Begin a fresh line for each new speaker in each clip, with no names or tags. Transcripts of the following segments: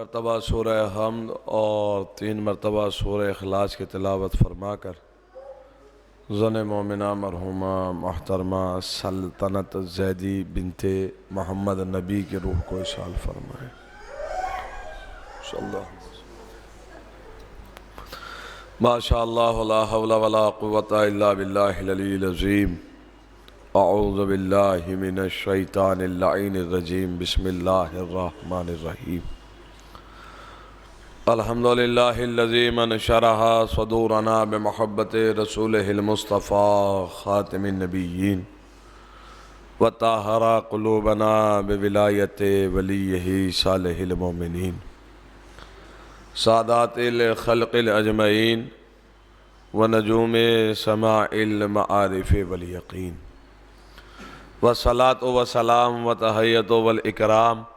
مرتبہ سورہ حمد اور 3 مرتبہ سورہ اخلاص کی تلاوت فرما کر زن مومنہ مرحومہ محترمہ سلطنت زیدی بنت محمد نبی کی روح کو اشال فرمائے صلی اللہ علیہ وسلم۔ ماشاء اللہ لا حول ولا قوة الا باللہ العلی العظیم۔ اعوذ باللہ من الشیطان اللعین الرجیم۔ بسم اللہ الرحمن الرحیم۔ الحمدللہ الذی من شرح صدورنا بمحبت رسولہ المصطفیٰ خاتم النبیین وطہر قلوبنا بولایت ولیہ صالح المؤمنین سادات الخلق الاجمعین ونجوم سماع المعارف والیقین والصلاة والسلام وتحیت والاکرام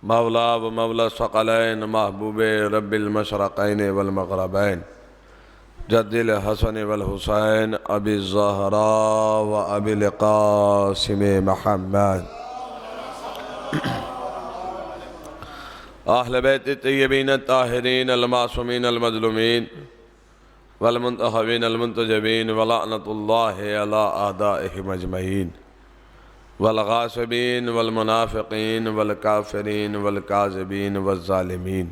مولا و مولا الثقلین محبوب رب المشرقین والمغربین جد الحسن والحسین ابی الزہراء و ابی القاسم محمد اہل بیت الطیبین الطاہرین المعصومین المظلومین والمنتخبین المنتجبین ولعنت اللہ علی اعدائہم اجمعین والغاصبین والمنافقین والکافرین والکاذبین والظالمین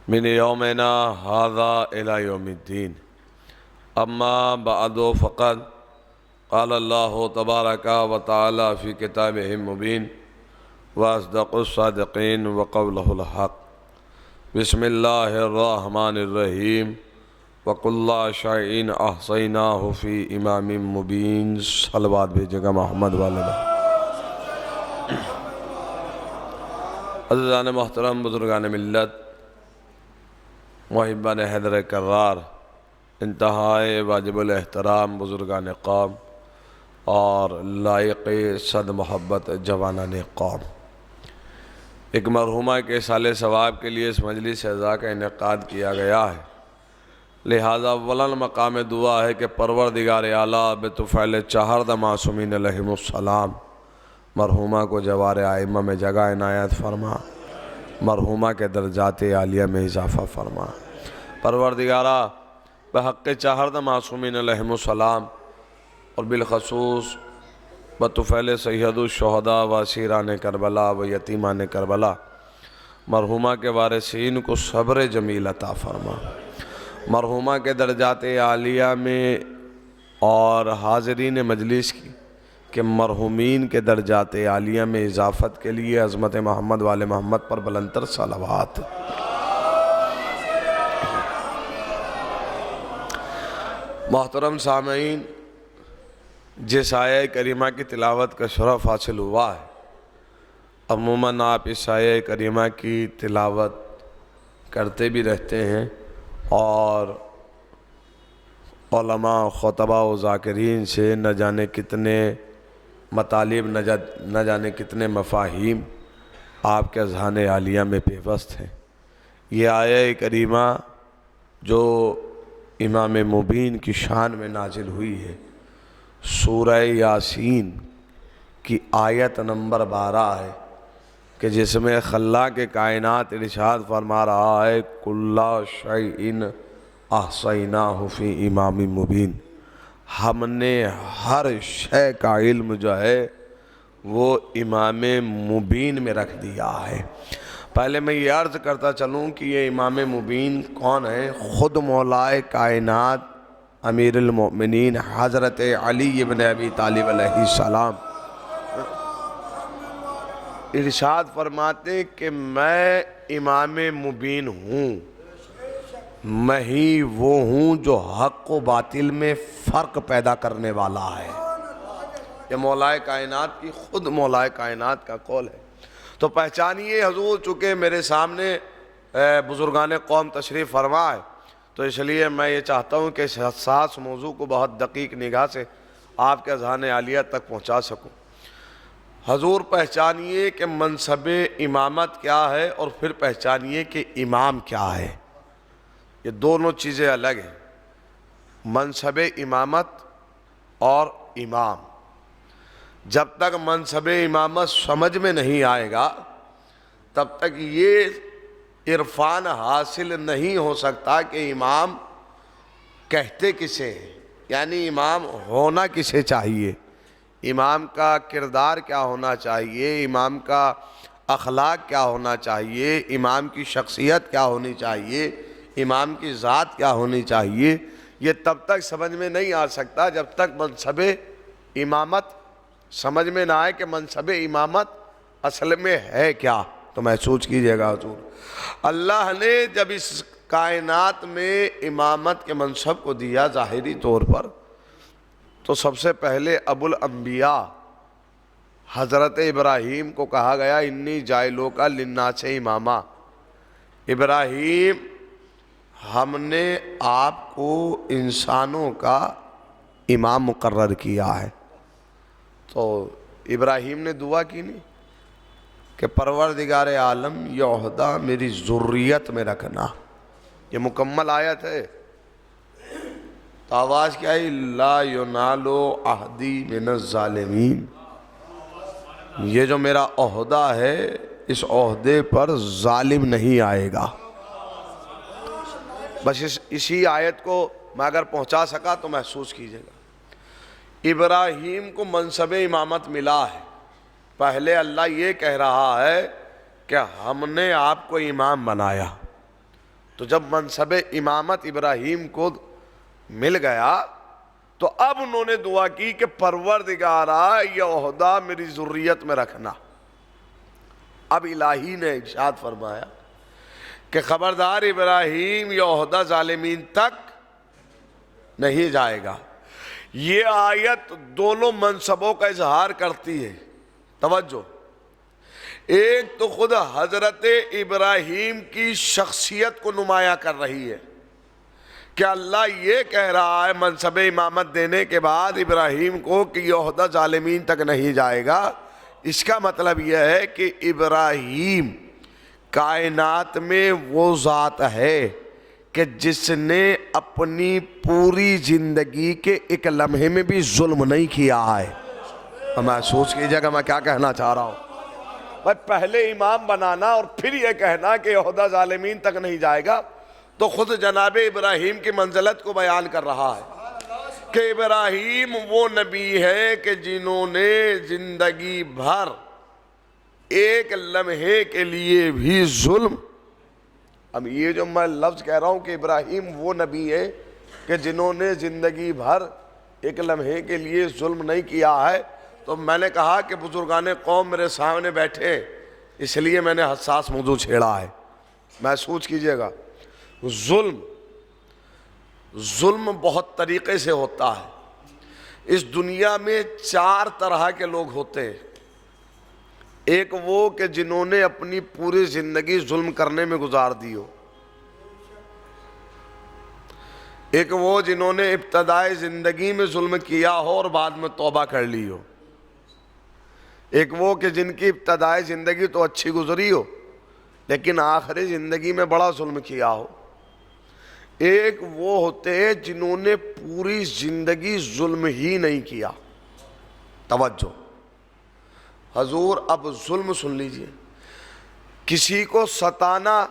من یومنا ھذا الی یوم الدین۔ اما بعد فقد قال اللہ تبارک و تعالی فی کتابہ المبین واصدق الصادقین وقولہ الحق۔ بسم اللہ الرحمن الرحیم۔ وَكُلَّ شَيْءٍ أَحْصَيْنَاهُ فِي إِمَامٍ مُبِينٍ۔ صلوات بھیجے گا محمد والدہ۔ عزیزان محترم، بزرگان ملت، محبان حیدر کرار، انتہائے واجب الاحترام بزرگان قوم اور لائق صد محبت جوانان قوم، ایک مرحومہ کے سال ثواب کے لیے اس مجلس اعزاء کا انعقاد کیا گیا ہے، لہذا اولاً مقام دعا ہے کہ پروردگار اعلیٰ بطفیل چہردہ معصومین علیہم السلام مرحومہ کو جوار ائمہ میں جگہ عنایت فرما، مرحومہ کے درجات عالیہ میں اضافہ فرما۔ پروردگارہ بحق چہردہ معصومین علیہم السلام اور بالخصوص بطفیل سید الشہداء و اسیران کربلا و یتیمان کربلا مرحومہ کے وارثین کو صبر جمیل عطا فرما، مرحومہ کے درجات عالیہ میں اور حاضرین مجلس کے مرحومین کے درجات عالیہ میں اضافت کے لیے عظمت محمد والے محمد پر بلندتر صلوات۔ محترم سامعین، جس آیہ کریمہ کی تلاوت کا شرف حاصل ہوا ہے، عموماً آپ اس آیہ کریمہ کی تلاوت کرتے بھی رہتے ہیں اور علماء، خطباء و ذاکرین سے نہ جانے کتنے مطالب، نہ جانے کتنے مفاہیم آپ کے اذہان عالیہ میں پیوست ہیں۔ یہ آیہ کریمہ جو امام مبین کی شان میں نازل ہوئی ہے، سورہ یاسین کی آیت نمبر 12 ہے کہ جس میں خلاق کائنات ارشاد فرما رہا ہے کُلَّ شَيْءٍ أَحْصَيْنَاهُ فِي إِمَامٍ مُبِينٍ، ہم نے ہر شے کا علم جو ہے وہ امام مبین میں رکھ دیا ہے۔ پہلے میں یہ عرض کرتا چلوں کہ یہ امام مبین کون ہے؟ خود مولائے کائنات امیر المؤمنین حضرت علی بن ابی طالب علیہ السلام ارشاد فرماتے کہ میں امام مبین ہوں، میں ہی وہ ہوں جو حق و باطل میں فرق پیدا کرنے والا ہے۔ یہ مولائے کائنات کی، خود مولائے کائنات کا قول ہے۔ تو پہچانیے حضور، چونکہ میرے سامنے بزرگان قوم تشریف فرما ہے، تو اس لیے میں یہ چاہتا ہوں کہ اس حساس موضوع کو بہت دقیق نگاہ سے آپ کے اذہان عالیہ تک پہنچا سکوں۔ حضور، پہچانیے کہ منصب امامت کیا ہے اور پھر پہچانیے کہ امام کیا ہے۔ یہ دونوں چیزیں الگ ہیں، منصب امامت اور امام۔ جب تک منصب امامت سمجھ میں نہیں آئے گا تب تک یہ عرفان حاصل نہیں ہو سکتا کہ امام کہتے کسے ہیں، یعنی امام ہونا کسے چاہیے، امام کا کردار کیا ہونا چاہیے، امام کا اخلاق کیا ہونا چاہیے، امام کی شخصیت کیا ہونی چاہیے، امام کی ذات کیا ہونی چاہیے، یہ تب تک سمجھ میں نہیں آ سکتا جب تک منصب امامت سمجھ میں نہ آئے کہ منصب امامت اصل میں ہے کیا۔ تو محسوس کیجئے گا حضور، اللہ نے جب اس کائنات میں امامت کے منصب کو دیا ظاہری طور پر، تو سب سے پہلے ابو الانبیاء حضرت ابراہیم کو کہا گیا انی جاعلوک للناس اماما، ابراہیم ہم نے آپ کو انسانوں کا امام مقرر کیا ہے۔ تو ابراہیم نے دعا کی نہیں کہ پروردگار عالم یہ عہدہ میری ذریت میں رکھنا، یہ مکمل آیت ہے۔ تو آواز کیا ہے، لا ینالو عہدی من الظالمین، یہ جو میرا عہدہ ہے اس عہدے پر ظالم نہیں آئے گا۔ بس اسی آیت کو میں اگر پہنچا سکا تو محسوس کیجئے گا۔ ابراہیم کو منصب امامت ملا ہے، پہلے اللہ یہ کہہ رہا ہے کہ ہم نے آپ کو امام بنایا، تو جب منصب امامت ابراہیم کو مل گیا تو اب انہوں نے دعا کی کہ پروردگارا یہ عہدہ میری ذریت میں رکھنا۔ اب الہی نے ارشاد فرمایا کہ خبردار ابراہیم یہ عہدہ ظالمین تک نہیں جائے گا۔ یہ آیت دونوں منصبوں کا اظہار کرتی ہے، توجہ، ایک تو خود حضرت ابراہیم کی شخصیت کو نمایاں کر رہی ہے کہ اللہ یہ کہہ رہا ہے منصب امامت دینے کے بعد ابراہیم کو کہ یہ عہدہ ظالمین تک نہیں جائے گا۔ اس کا مطلب یہ ہے کہ ابراہیم کائنات میں وہ ذات ہے کہ جس نے اپنی پوری زندگی کے ایک لمحے میں بھی ظلم نہیں کیا ہے۔ محسوس کیجئے گا میں کیا کہنا چاہ رہا ہوں۔ پہلے امام بنانا اور پھر یہ کہنا کہ عہدہ ظالمین تک نہیں جائے گا، تو خود جناب ابراہیم کی منزلت کو بیان کر رہا ہے کہ ابراہیم وہ نبی ہے کہ جنہوں نے زندگی بھر ایک لمحے کے لیے بھی ظلم، اب یہ جو میں لفظ کہہ رہا ہوں کہ ابراہیم وہ نبی ہے کہ جنہوں نے زندگی بھر ایک لمحے کے لیے ظلم نہیں کیا ہے، تو میں نے کہا کہ بزرگان قوم میرے سامنے بیٹھے اس لیے میں نے حساس موضوع چھیڑا ہے۔ محسوس کیجئے گا، ظلم بہت طریقے سے ہوتا ہے۔ اس دنیا میں 4 طرح کے لوگ ہوتے ہیں۔ ایک وہ کہ جنہوں نے اپنی پوری زندگی ظلم کرنے میں گزار دی ہو، ایک وہ جنہوں نے ابتدائے زندگی میں ظلم کیا ہو اور بعد میں توبہ کر لی ہو، ایک وہ کہ جن کی ابتدائی زندگی تو اچھی گزری ہو لیکن آخری زندگی میں بڑا ظلم کیا ہو، ایک وہ ہوتے ہیں جنہوں نے پوری زندگی ظلم ہی نہیں کیا۔ توجہ حضور، اب ظلم سن لیجئے، کسی کو ستانا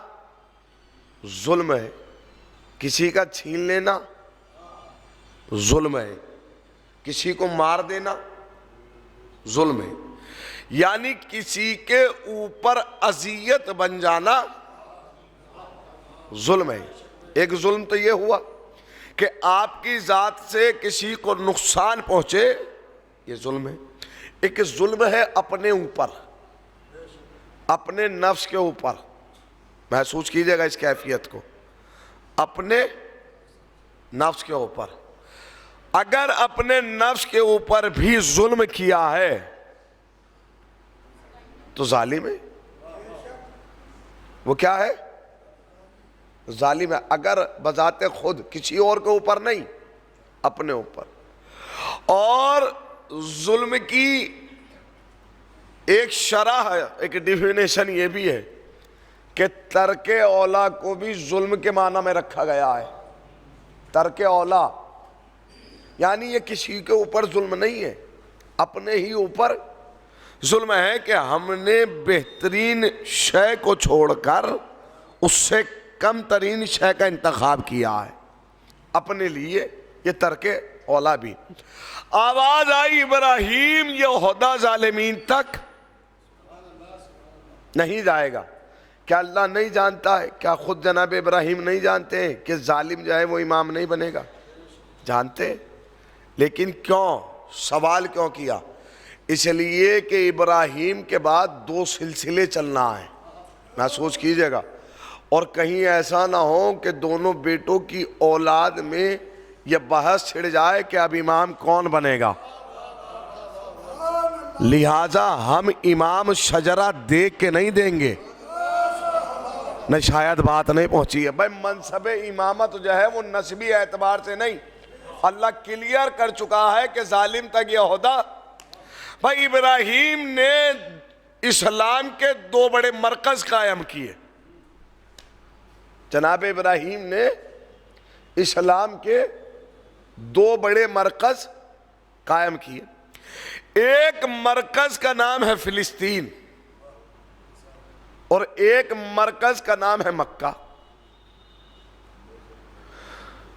ظلم ہے، کسی کا چھین لینا ظلم ہے، کسی کو مار دینا ظلم ہے، یعنی کسی کے اوپر اذیت بن جانا ظلم ہے۔ ایک ظلم تو یہ ہوا کہ آپ کی ذات سے کسی کو نقصان پہنچے، یہ ظلم ہے۔ ایک ظلم ہے اپنے اوپر، اپنے نفس کے اوپر، محسوس کیجئے گا اس کیفیت کو، اپنے نفس کے اوپر۔ اگر اپنے نفس کے اوپر بھی ظلم کیا ہے تو ظالم ہے، وہ کیا ہے؟ ظالم ہے۔ اگر بذات خود کسی اور کے اوپر نہیں، اپنے اوپر۔ اور ظلم کی ایک شرح ہے، ایک ڈیفینیشن یہ بھی ہے کہ ترک اولا کو بھی ظلم کے معنی میں رکھا گیا ہے۔ ترک اولا یعنی یہ کسی کے اوپر ظلم نہیں ہے، اپنے ہی اوپر ظلم ہے کہ ہم نے بہترین شے کو چھوڑ کر اس سے کم ترین شے کا انتخاب کیا ہے اپنے لیے، یہ ترک اولا بھی۔ آواز آئی ابراہیم یہ عہدہ ظالمین تک نہیں جائے گا۔ کیا اللہ نہیں جانتا ہے؟ کیا خود جناب ابراہیم نہیں جانتے ہیں کہ ظالم جو ہے وہ امام نہیں بنے گا؟ جانتے ہیں، لیکن کیوں سوال کیوں کیا؟ اس لیے کہ ابراہیم کے بعد 2 سلسلے چلنا ہے، محسوس کیجئے گا، اور کہیں ایسا نہ ہو کہ دونوں بیٹوں کی اولاد میں یہ بحث چھڑ جائے کہ اب امام کون بنے گا۔ لہٰذا ہم امام شجرہ دیکھ کے نہیں دیں گے، نہ شاید بات نہیں پہنچی ہے بھائی۔ منصب امامت جو ہے وہ نسبی اعتبار سے نہیں، اللہ کلیئر کر چکا ہے کہ ظالم تک یہ عہدہ۔ بھائی ابراہیم نے اسلام کے 2 بڑے مرکز قائم کیے، جناب ابراہیم نے اسلام کے 2 بڑے مرکز قائم کیے۔ ایک مرکز کا نام ہے فلسطین اور ایک مرکز کا نام ہے مکہ۔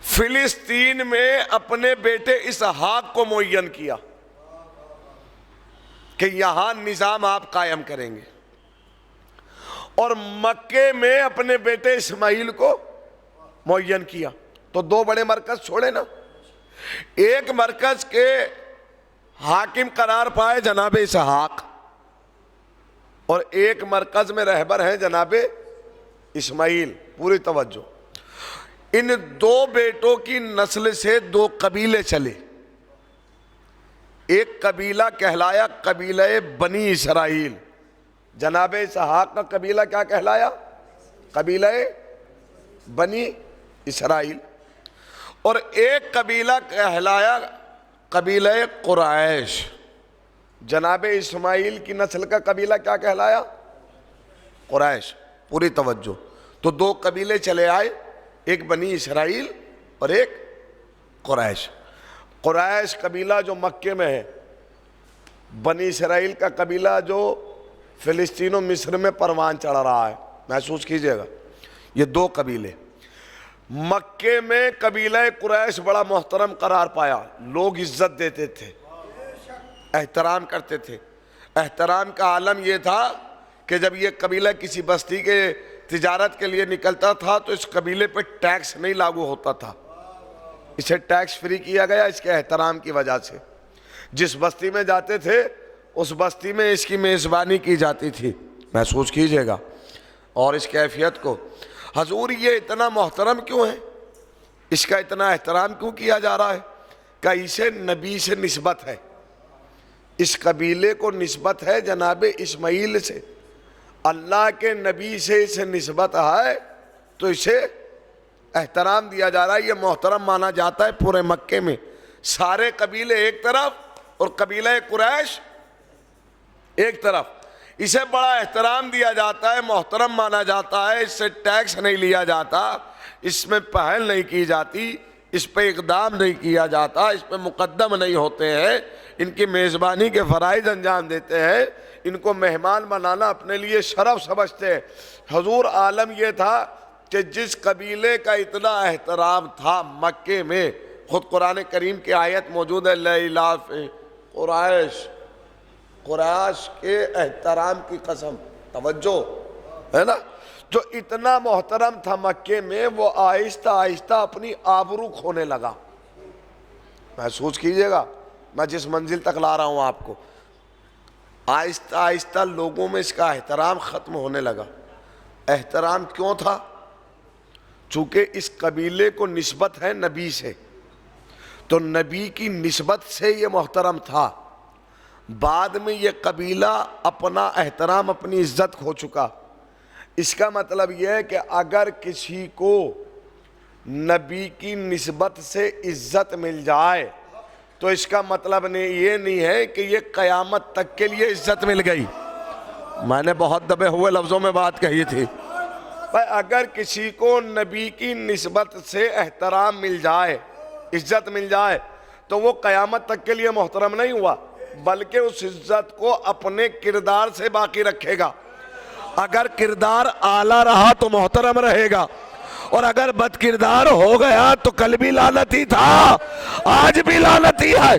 فلسطین میں اپنے بیٹے اسحاق کو معین کیا کہ یہاں نظام آپ قائم کریں گے، اور مکے میں اپنے بیٹے اسماعیل کو معین کیا۔ تو 2 بڑے مرکز چھوڑے نا، ایک مرکز کے حاکم قرار پائے جناب اسحاق، اور ایک مرکز میں رہبر ہیں جناب اسماعیل۔ پوری توجہ، ان 2 بیٹوں کی نسل سے 2 قبیلے چلے۔ ایک قبیلہ کہلایا قبیلہ بنی اسرائیل، جناب اسحاق کا قبیلہ کیا کہلایا؟ قبیلہ بنی اسرائیل۔ اور ایک قبیلہ کہلایا قبیلہ قریش، جناب اسماعیل کی نسل کا قبیلہ کیا کہلایا؟ قریش۔ پوری توجہ، تو 2 قبیلے چلے آئے، ایک بنی اسرائیل اور ایک قریش۔ قریش قبیلہ جو مکے میں ہے، بنی اسرائیل کا قبیلہ جو فلسطین و مصر میں پروان چڑھ رہا ہے، محسوس کیجئے گا۔ یہ 2 قبیلے مکے میں قبیلہ قریش بڑا محترم قرار پایا، لوگ عزت دیتے تھے، احترام کرتے تھے۔ احترام کا عالم یہ تھا کہ جب یہ قبیلہ کسی بستی کے تجارت کے لیے نکلتا تھا تو اس قبیلے پہ ٹیکس نہیں لاگو ہوتا تھا، اسے ٹیکس فری کیا گیا اس کے احترام کی وجہ سے۔ جس بستی میں جاتے تھے اس بستی میں اس کی میزبانی کی جاتی تھی، محسوس کیجئے گا۔ اور اس کیفیت کو حضور یہ اتنا محترم کیوں ہے، اس کا اتنا احترام کیوں کیا جا رہا ہے؟ کہ اسے نبی سے نسبت ہے، اس قبیلے کو نسبت ہے جناب اسماعیل سے، اللہ کے نبی سے اسے نسبت ہے، تو اسے احترام دیا جا رہا ہے، یہ محترم مانا جاتا ہے پورے مکے میں۔ سارے قبیلے ایک طرف اور قبیلہ قریش ایک طرف، اسے بڑا احترام دیا جاتا ہے، محترم مانا جاتا ہے، اس سے ٹیکس نہیں لیا جاتا، اس میں پہل نہیں کی جاتی، اس پہ اقدام نہیں کیا جاتا، اس پہ مقدم نہیں ہوتے ہیں، ان کی میزبانی کے فرائض انجام دیتے ہیں، ان کو مہمان بنانا اپنے لیے شرف سمجھتے ہیں۔ حضور عالم یہ تھا کہ جس قبیلے کا اتنا احترام تھا مکے میں، خود قرآن کریم کی آیت موجود ہے لإلاف قریش، قریش کے احترام کی قسم، توجہ ہے نا، جو اتنا محترم تھا مکے میں، وہ آہستہ آہستہ اپنی آبرو کھونے لگا۔ محسوس کیجئے گا میں جس منزل تک لا رہا ہوں آپ کو، آہستہ آہستہ لوگوں میں اس کا احترام ختم ہونے لگا۔ احترام کیوں تھا؟ چونکہ اس قبیلے کو نسبت ہے نبی سے، تو نبی کی نسبت سے یہ محترم تھا۔ بعد میں یہ قبیلہ اپنا احترام اپنی عزت کھو چکا۔ اس کا مطلب یہ ہے کہ اگر کسی کو نبی کی نسبت سے عزت مل جائے تو اس کا مطلب یہ نہیں ہے کہ یہ قیامت تک کے لیے عزت مل گئی۔ میں نے بہت دبے ہوئے لفظوں میں بات کہی تھی، اگر کسی کو نبی کی نسبت سے احترام مل جائے، عزت مل جائے، تو وہ قیامت تک کے لیے محترم نہیں ہوا، بلکہ اس عزت کو اپنے کردار سے باقی رکھے گا۔ اگر کردار اعلیٰ رہا تو محترم رہے گا، اور اگر بد کردار ہو گیا تو کل بھی لعنتی تھا، آج بھی لعنتی ہے۔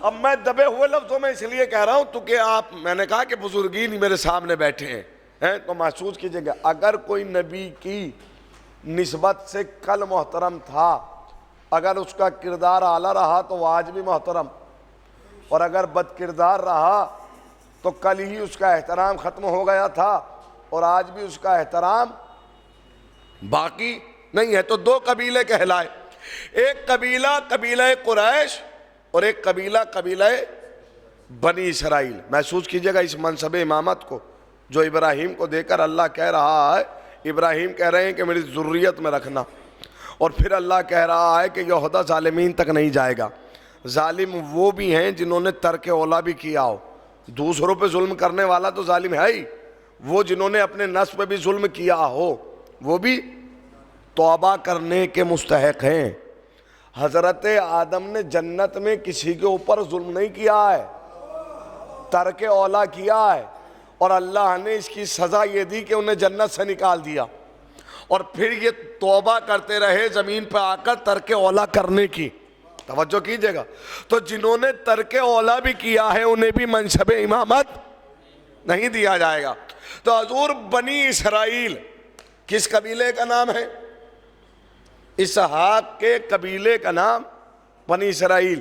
اب میں دبے ہوئے لفظوں میں اس لیے کہہ رہا ہوں تو کہ میں نے کہا کہ بزرگین میرے سامنے بیٹھے ہیں تو محسوس کیجئے گا، اگر کوئی نبی کی نسبت سے کل محترم تھا، اگر اس کا کردار اعلیٰ رہا تو وہ آج بھی محترم، اور اگر بد کردار رہا تو کل ہی اس کا احترام ختم ہو گیا تھا اور آج بھی اس کا احترام باقی نہیں ہے۔ تو دو قبیلے کہلائے، ایک قبیلہ قبیلہ قریش اور ایک قبیلہ قبیلہ بنی اسرائیل۔ محسوس کیجئے گا اس منصب امامت کو جو ابراہیم کو دے کر اللہ کہہ رہا ہے، ابراہیم کہہ رہے ہیں کہ میری ذریت میں رکھنا، اور پھر اللہ کہہ رہا ہے کہ یہ عہدہ ظالمین تک نہیں جائے گا۔ ظالم وہ بھی ہیں جنہوں نے ترک اولا بھی کیا ہو، دوسروں پہ ظلم کرنے والا تو ظالم ہے ہی، وہ جنہوں نے اپنے نفس پہ بھی ظلم کیا ہو وہ بھی توبہ کرنے کے مستحق ہیں۔ حضرت آدم نے جنت میں کسی کے اوپر ظلم نہیں کیا ہے، ترک اولا کیا ہے، اور اللہ نے اس کی سزا یہ دی کہ انہیں جنت سے نکال دیا، اور پھر یہ توبہ کرتے رہے زمین پہ آ کر ترک اولا کرنے کی۔ توجہ کیجئے گا، تو جنہوں نے ترک اولا بھی کیا ہے انہیں بھی منصب امامت نہیں دیا جائے گا۔ تو حضور بنی اسرائیل کس قبیلے کا نام ہے؟ اسحاق کے قبیلے کا نام بنی اسرائیل۔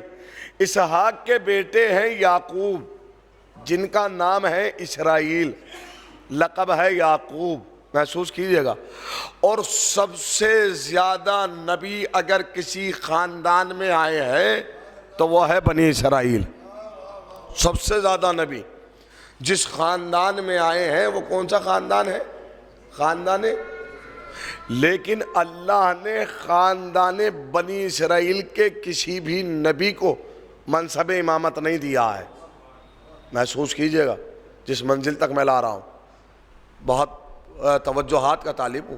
اسحاق کے بیٹے ہیں یعقوب جن کا نام ہے اسرائیل، لقب ہے یعقوب۔ محسوس کیجئے گا، اور سب سے زیادہ نبی اگر کسی خاندان میں آئے ہیں تو وہ ہے بنی اسرائیل۔ سب سے زیادہ نبی جس خاندان میں آئے ہیں وہ کون سا خاندان ہے؟ خاندان، لیکن اللہ نے خاندان بنی اسرائیل کے کسی بھی نبی کو منصب امامت نہیں دیا ہے۔ محسوس کیجئے گا جس منزل تک میں لا رہا ہوں، بہت توجہات کا طالب ہوں۔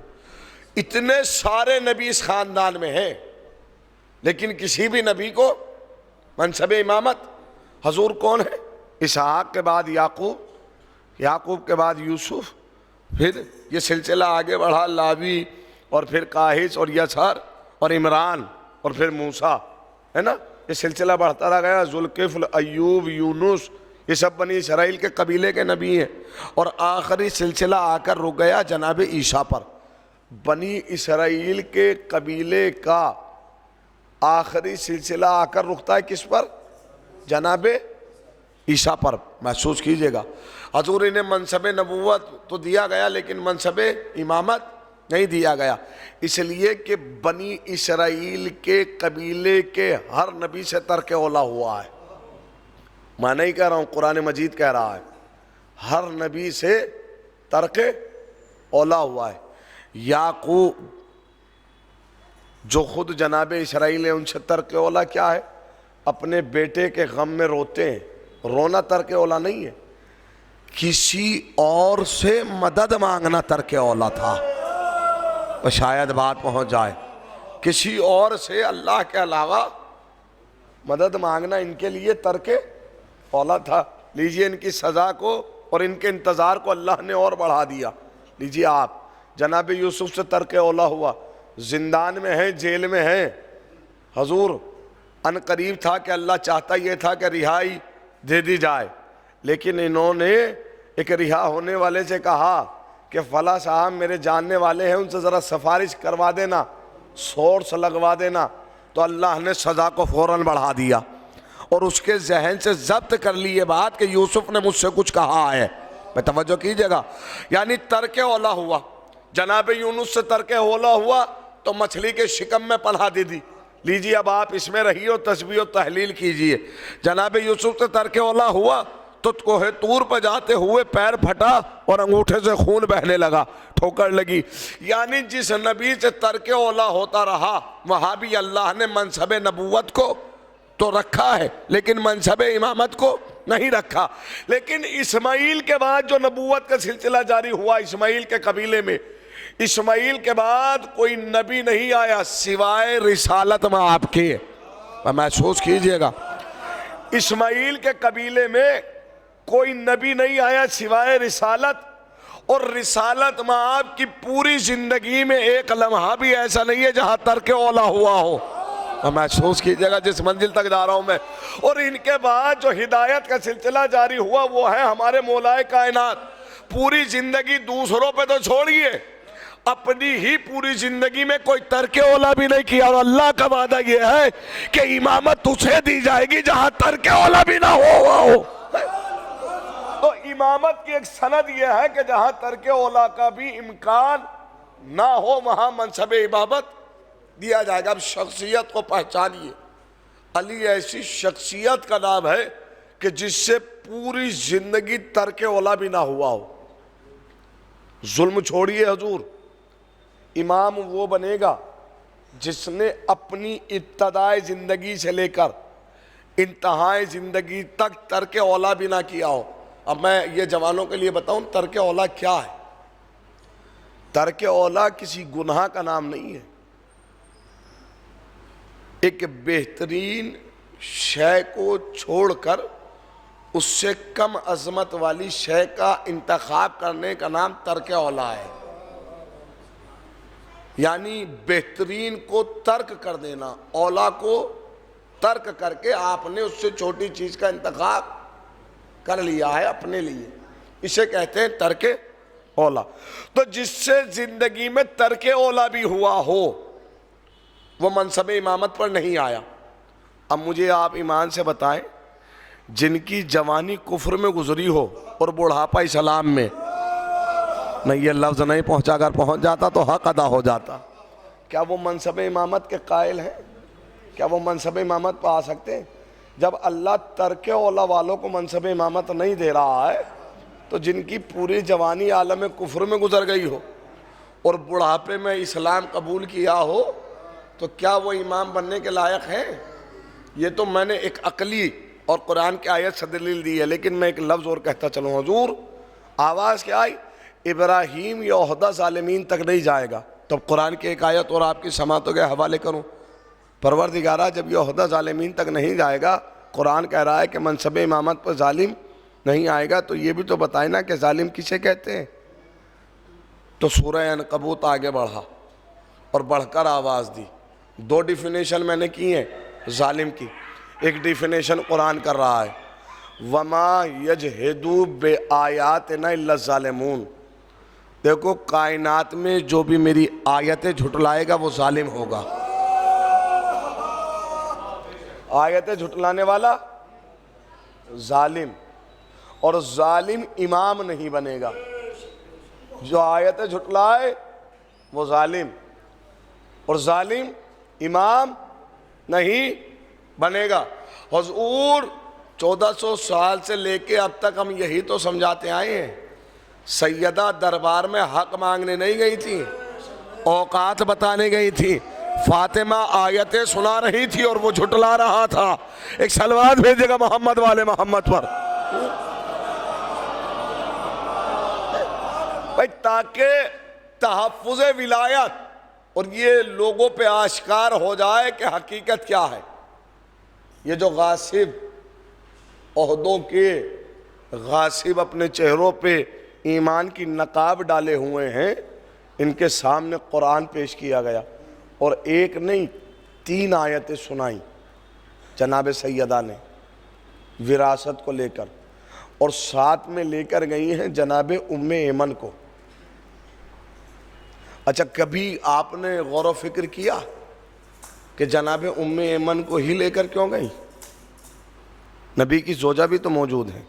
اتنے سارے نبی اس خاندان میں ہیں لیکن کسی بھی نبی کو منصب امامت، حضور کون ہے؟ اسحاق کے بعد یعقوب، یعقوب کے بعد یوسف، پھر یہ سلسلہ آگے بڑھا، لاوی اور پھر قاہث اور یسار اور عمران اور پھر موسیٰ، ہے نا، یہ سلسلہ بڑھتا رہ گیا، ذوالکفل، ایوب، یونس، یہ سب بنی اسرائیل کے قبیلے کے نبی ہیں، اور آخری سلسلہ آ کر رک گیا جناب عیسیٰ پر۔ بنی اسرائیل کے قبیلے کا آخری سلسلہ آ کر رکتا ہے کس پر؟ جناب عیسیٰ پر۔ محسوس کیجئے گا، حضور انہیں منصب نبوت تو دیا گیا لیکن منصب امامت نہیں دیا گیا، اس لیے کہ بنی اسرائیل کے قبیلے کے ہر نبی سے ترک اولا ہوا ہے۔ میں نہیں کہہ رہا ہوں، قرآن مجید کہہ رہا ہے، ہر نبی سے ترک اولا ہوا ہے۔ یعقوب جو خود جناب اسرائیل ہے ان سے ترک اولا کیا ہے؟ اپنے بیٹے کے غم میں روتے ہیں، رونا ترک اولا نہیں ہے، کسی اور سے مدد مانگنا ترک اولا تھا۔ تو شاید بات پہنچ جائے، کسی اور سے اللہ کے علاوہ مدد مانگنا ان کے لیے ترک اولا تھا۔ لیجئے ان کی سزا کو اور ان کے انتظار کو اللہ نے اور بڑھا دیا۔ لیجئے آپ، جناب یوسف سے ترک اولا ہوا، زندان میں ہیں، جیل میں ہیں، حضور ان قریب تھا کہ اللہ چاہتا یہ تھا کہ رہائی دے دی جائے، لیکن انہوں نے ایک رہا ہونے والے سے کہا کہ فلاں صاحب میرے جاننے والے ہیں، ان سے ذرا سفارش کروا دینا، سورس لگوا دینا، تو اللہ نے سزا کو فوراً بڑھا دیا اور اس کے ذہن سے ضبط کر لی یہ بات کہ یوسف نے مجھ سے کچھ کہا ہے۔ میں توجہ کیجئے گا، یعنی ترک اولا ہوا۔ جناب یونس سے ترک اولا ہوا تو مچھلی کے شکم میں پناہ دے دی۔ لیجئے اب آپ اس میں رہیے اور تسبیح و تحلیل کیجئے۔ جناب یوسف سے ترک اولا ہوا تو کوہ طور پہ جاتے ہوئے پیر پھٹا اور انگوٹھے سے خون بہنے لگا، ٹھوکر لگی۔ یعنی جس نبی سے ترک اولا ہوتا رہا وہاں بھی اللہ نے منصب نبوت کو تو رکھا ہے لیکن منصب امامت کو نہیں رکھا۔ لیکن اسماعیل کے بعد جو نبوت کا سلسلہ جاری ہوا اسماعیل کے قبیلے میں، اسماعیل کے بعد کوئی نبی نہیں آیا سوائے رسالت میں آپ کے۔ محسوس کیجئے گا، اسماعیل کے قبیلے میں کوئی نبی نہیں آیا سوائے رسالت اور رسالت میں آپ کی پوری زندگی میں ایک لمحہ بھی ایسا نہیں ہے جہاں ترک اولا ہوا ہو. محسوس کیجئے گا جس منزل تک جا رہا ہوں میں. اور ان کے بعد جو ہدایت کا سلسلہ جاری ہوا وہ ہے ہمارے مولا کائنات. پوری زندگی دوسروں پہ تو چھوڑیے، اپنی ہی پوری زندگی میں کوئی ترک اولا بھی نہیں کیا. اور اللہ کا وعدہ یہ ہے کہ امامت اسے دی جائے گی جہاں ترک اولا بھی نہ ہو. تو امامت کی ایک سند یہ ہے کہ جہاں ترک اولا کا بھی امکان نہ ہو وہاں منصب امامت دیا جائے گا. اب شخصیت کو پہچانیے. علی ایسی شخصیت کا نام ہے کہ جس سے پوری زندگی ترک اولا بھی نہ ہوا ہو. ظلم چھوڑیے حضور، امام وہ بنے گا جس نے اپنی ابتدائے زندگی سے لے کر انتہائی زندگی تک ترک اولا بھی نہ کیا ہو. اب میں یہ جوانوں کے لیے بتاؤں ترک اولا کیا ہے. ترک اولا کسی گناہ کا نام نہیں ہے. ایک بہترین شے کو چھوڑ کر اس سے کم عظمت والی شے کا انتخاب کرنے کا نام ترک اولا ہے. یعنی بہترین کو ترک کر دینا، اولا کو ترک کر کے آپ نے اس سے چھوٹی چیز کا انتخاب کر لیا ہے اپنے لیے. اسے کہتے ہیں ترک اولا. تو جس سے زندگی میں ترک اولا بھی ہوا ہو وہ منصب امامت پر نہیں آیا. اب مجھے آپ ایمان سے بتائیں، جن کی جوانی کفر میں گزری ہو اور بڑھاپا اسلام میں، میں یہ لفظ نہیں پہنچا، اگر پہنچ جاتا تو حق ادا ہو جاتا، کیا وہ منصب امامت کے قائل ہیں؟ کیا وہ منصب امامت پہ آ سکتے ہیں؟ جب اللہ ترک اولا والوں کو منصب امامت نہیں دے رہا ہے تو جن کی پوری جوانی عالم کفر میں گزر گئی ہو اور بڑھاپے میں اسلام قبول کیا ہو تو کیا وہ امام بننے کے لائق ہیں؟ یہ تو میں نے ایک عقلی اور قرآن کی آیت سے دلیل دی ہے، لیکن میں ایک لفظ اور کہتا چلوں. حضور آواز کیا آئی؟ ابراہیم یہ عہدہ ظالمین تک نہیں جائے گا. تو قرآن کی ایک آیت اور آپ کی سماعتوں کے حوالے کروں. پروردگارہ جب یہ عہدہ ظالمین تک نہیں جائے گا، قرآن کہہ رہا ہے کہ منصب امامت پر ظالم نہیں آئے گا، تو یہ بھی تو بتائیں نا کہ ظالم کسے کہتے ہیں. تو سورہ عنکبوت آگے بڑھا اور بڑھ کر آواز دی. دو ڈیفینیشن میں نے کی ہیں ظالم کی. ایک ڈیفینیشن قرآن کر رہا ہے وَمَا يَجْهِدُ بِآيَاتِنَا إِلَّا الظَّالِمُونَ. دیکھو کائنات میں جو بھی میری آیتیں جھٹلائے گا وہ ظالم ہوگا. آیتیں جھٹلانے والا ظالم، اور ظالم امام نہیں بنے گا. جو آیتیں جھٹلائے وہ ظالم، اور ظالم امام نہیں بنے گا. حضور 1400 سال سے لے کے اب تک ہم یہی تو سمجھاتے آئے ہیں. سیدہ دربار میں حق مانگنے نہیں گئی تھی، اوقات بتانے گئی تھی. فاطمہ آیتیں سنا رہی تھی اور وہ جھٹلا رہا تھا. ایک صلوات بھیجے گا محمد والے محمد پر بھائی، تاکہ تحفظ ولایت اور یہ لوگوں پہ آشکار ہو جائے کہ حقیقت کیا ہے. یہ جو غاصب عہدوں کے غاصب اپنے چہروں پہ ایمان کی نقاب ڈالے ہوئے ہیں، ان کے سامنے قرآن پیش کیا گیا اور ایک نہیں 3 آیتیں سنائیں جناب سیدہ نے وراثت کو لے کر، اور ساتھ میں لے کر گئی ہیں جناب ام ایمن کو. اچھا کبھی آپ نے غور و فکر کیا کہ جناب ام ایمن کو ہی لے کر کیوں گئی؟ نبی کی زوجہ بھی تو موجود ہیں،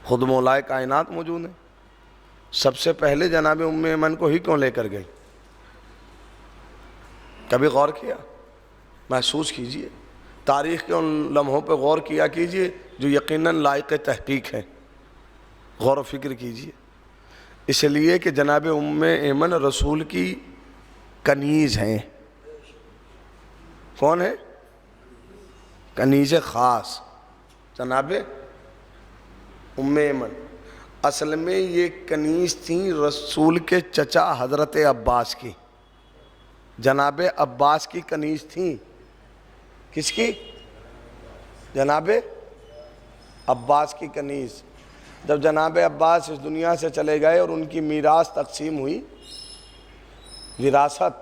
خود مولا کائنات موجود ہیں. سب سے پہلے جناب ام ایمن کو ہی کیوں لے کر گئی؟ کبھی غور کیا؟ محسوس کیجئے، تاریخ کے ان لمحوں پہ غور کیا کیجئے جو یقیناً لائق تحقیق ہیں. غور و فکر کیجئے. اس لیے کہ جناب ام ایمن رسول کی کنیز ہیں. کون ہے؟ کنیز خاص جناب ام ایمن. اصل میں یہ کنیز تھیں رسول کے چچا حضرت عباس کی. جناب عباس کی کنیز تھیں. کس کی؟ جناب عباس کی کنیز. جب جناب عباس اس دنیا سے چلے گئے اور ان کی میراث تقسیم ہوئی، وراثت،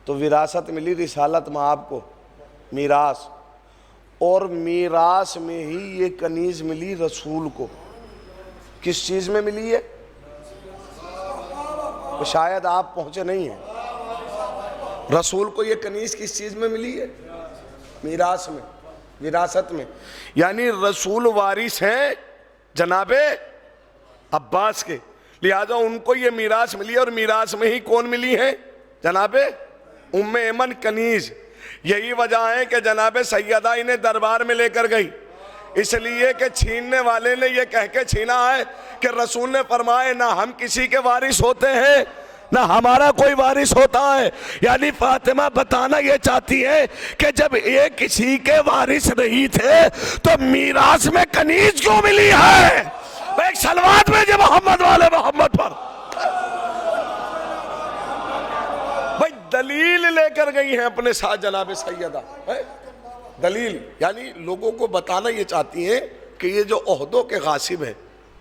تو وراثت ملی رسالت مآب کو، میراث، اور میراث میں ہی یہ کنیز ملی رسول کو۔ کس چیز میں ملی ہے؟ شاید آپ پہنچے نہیں ہیں۔ رسول کو یہ کنیز کس چیز میں ملی ہے؟ میراث میں، وراثت میں، یعنی رسول وارث ہیں جناب عباس کے، لہذا ان کو یہ میراث ملی، اور میراث میں ہی کون ملی ہے؟ جناب ام ایمن کنیز۔ یہی وجہ ہے کہ جناب سیدہ انہیں دربار میں لے کر گئی، اس لیے کہ چھیننے والے نے یہ کہہ کے چھینا ہے کہ رسول نے فرمایا نہ ہم کسی کے وارث ہوتے ہیں نہ ہمارا کوئی وارث ہوتا ہے، یعنی فاطمہ بتانا یہ چاہتی ہے کہ جب یہ کسی کے وارث نہیں تھے تو میراث میں کنیز کیوں ملی ہے؟ ایک صلوات میں جو محمد والے محمد پر بھائی دلیل لے کر گئی ہیں اپنے ساتھ جناب سیدہ، دلیل، یعنی لوگوں کو بتانا یہ چاہتی ہیں کہ یہ جو عہدوں کے غاصب ہیں،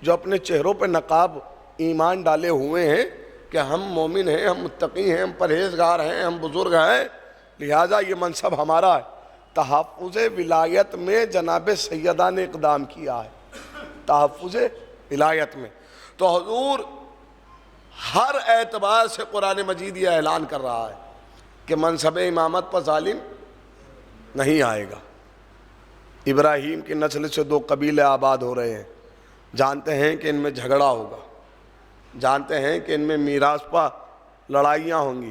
جو اپنے چہروں پہ نقاب ایمان ڈالے ہوئے ہیں کہ ہم مومن ہیں، ہم متقی ہیں، ہم پرہیزگار ہیں، ہم بزرگ ہیں، لہٰذا یہ منصب ہمارا ہے۔ تحفظ ولایت میں جناب سیدہ نے اقدام کیا ہے، تحفظ ولایت میں۔ تو حضور ہر اعتبار سے قرآن مجید یہ اعلان کر رہا ہے کہ منصب امامت پر ظالم نہیں آئے گا۔ ابراہیم کی نسل سے 2 قبیلے آباد ہو رہے ہیں، جانتے ہیں کہ ان میں جھگڑا ہوگا، جانتے ہیں کہ ان میں میراث پر لڑائیاں ہوں گی،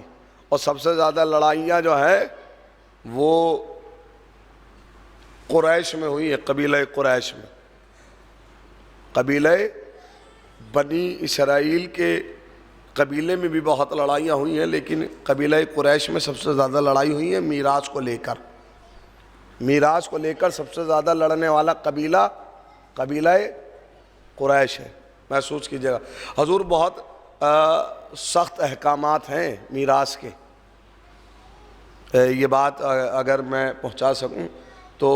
اور سب سے زیادہ لڑائیاں جو ہے وہ قریش میں ہوئی ہے، قبیلہ قریش میں، قبیلہ بنی اسرائیل کے قبیلے میں بھی بہت لڑائیاں ہوئی ہیں، لیکن قبیلہ قریش میں سب سے زیادہ لڑائی ہوئی ہے میراث کو لے کر۔ میراث کو لے کر سب سے زیادہ لڑنے والا قبیلہ قبیلہ قریش ہے، محسوس کیجیے گا۔ حضور بہت سخت احکامات ہیں میراث کے، یہ بات اگر میں پہنچا سکوں تو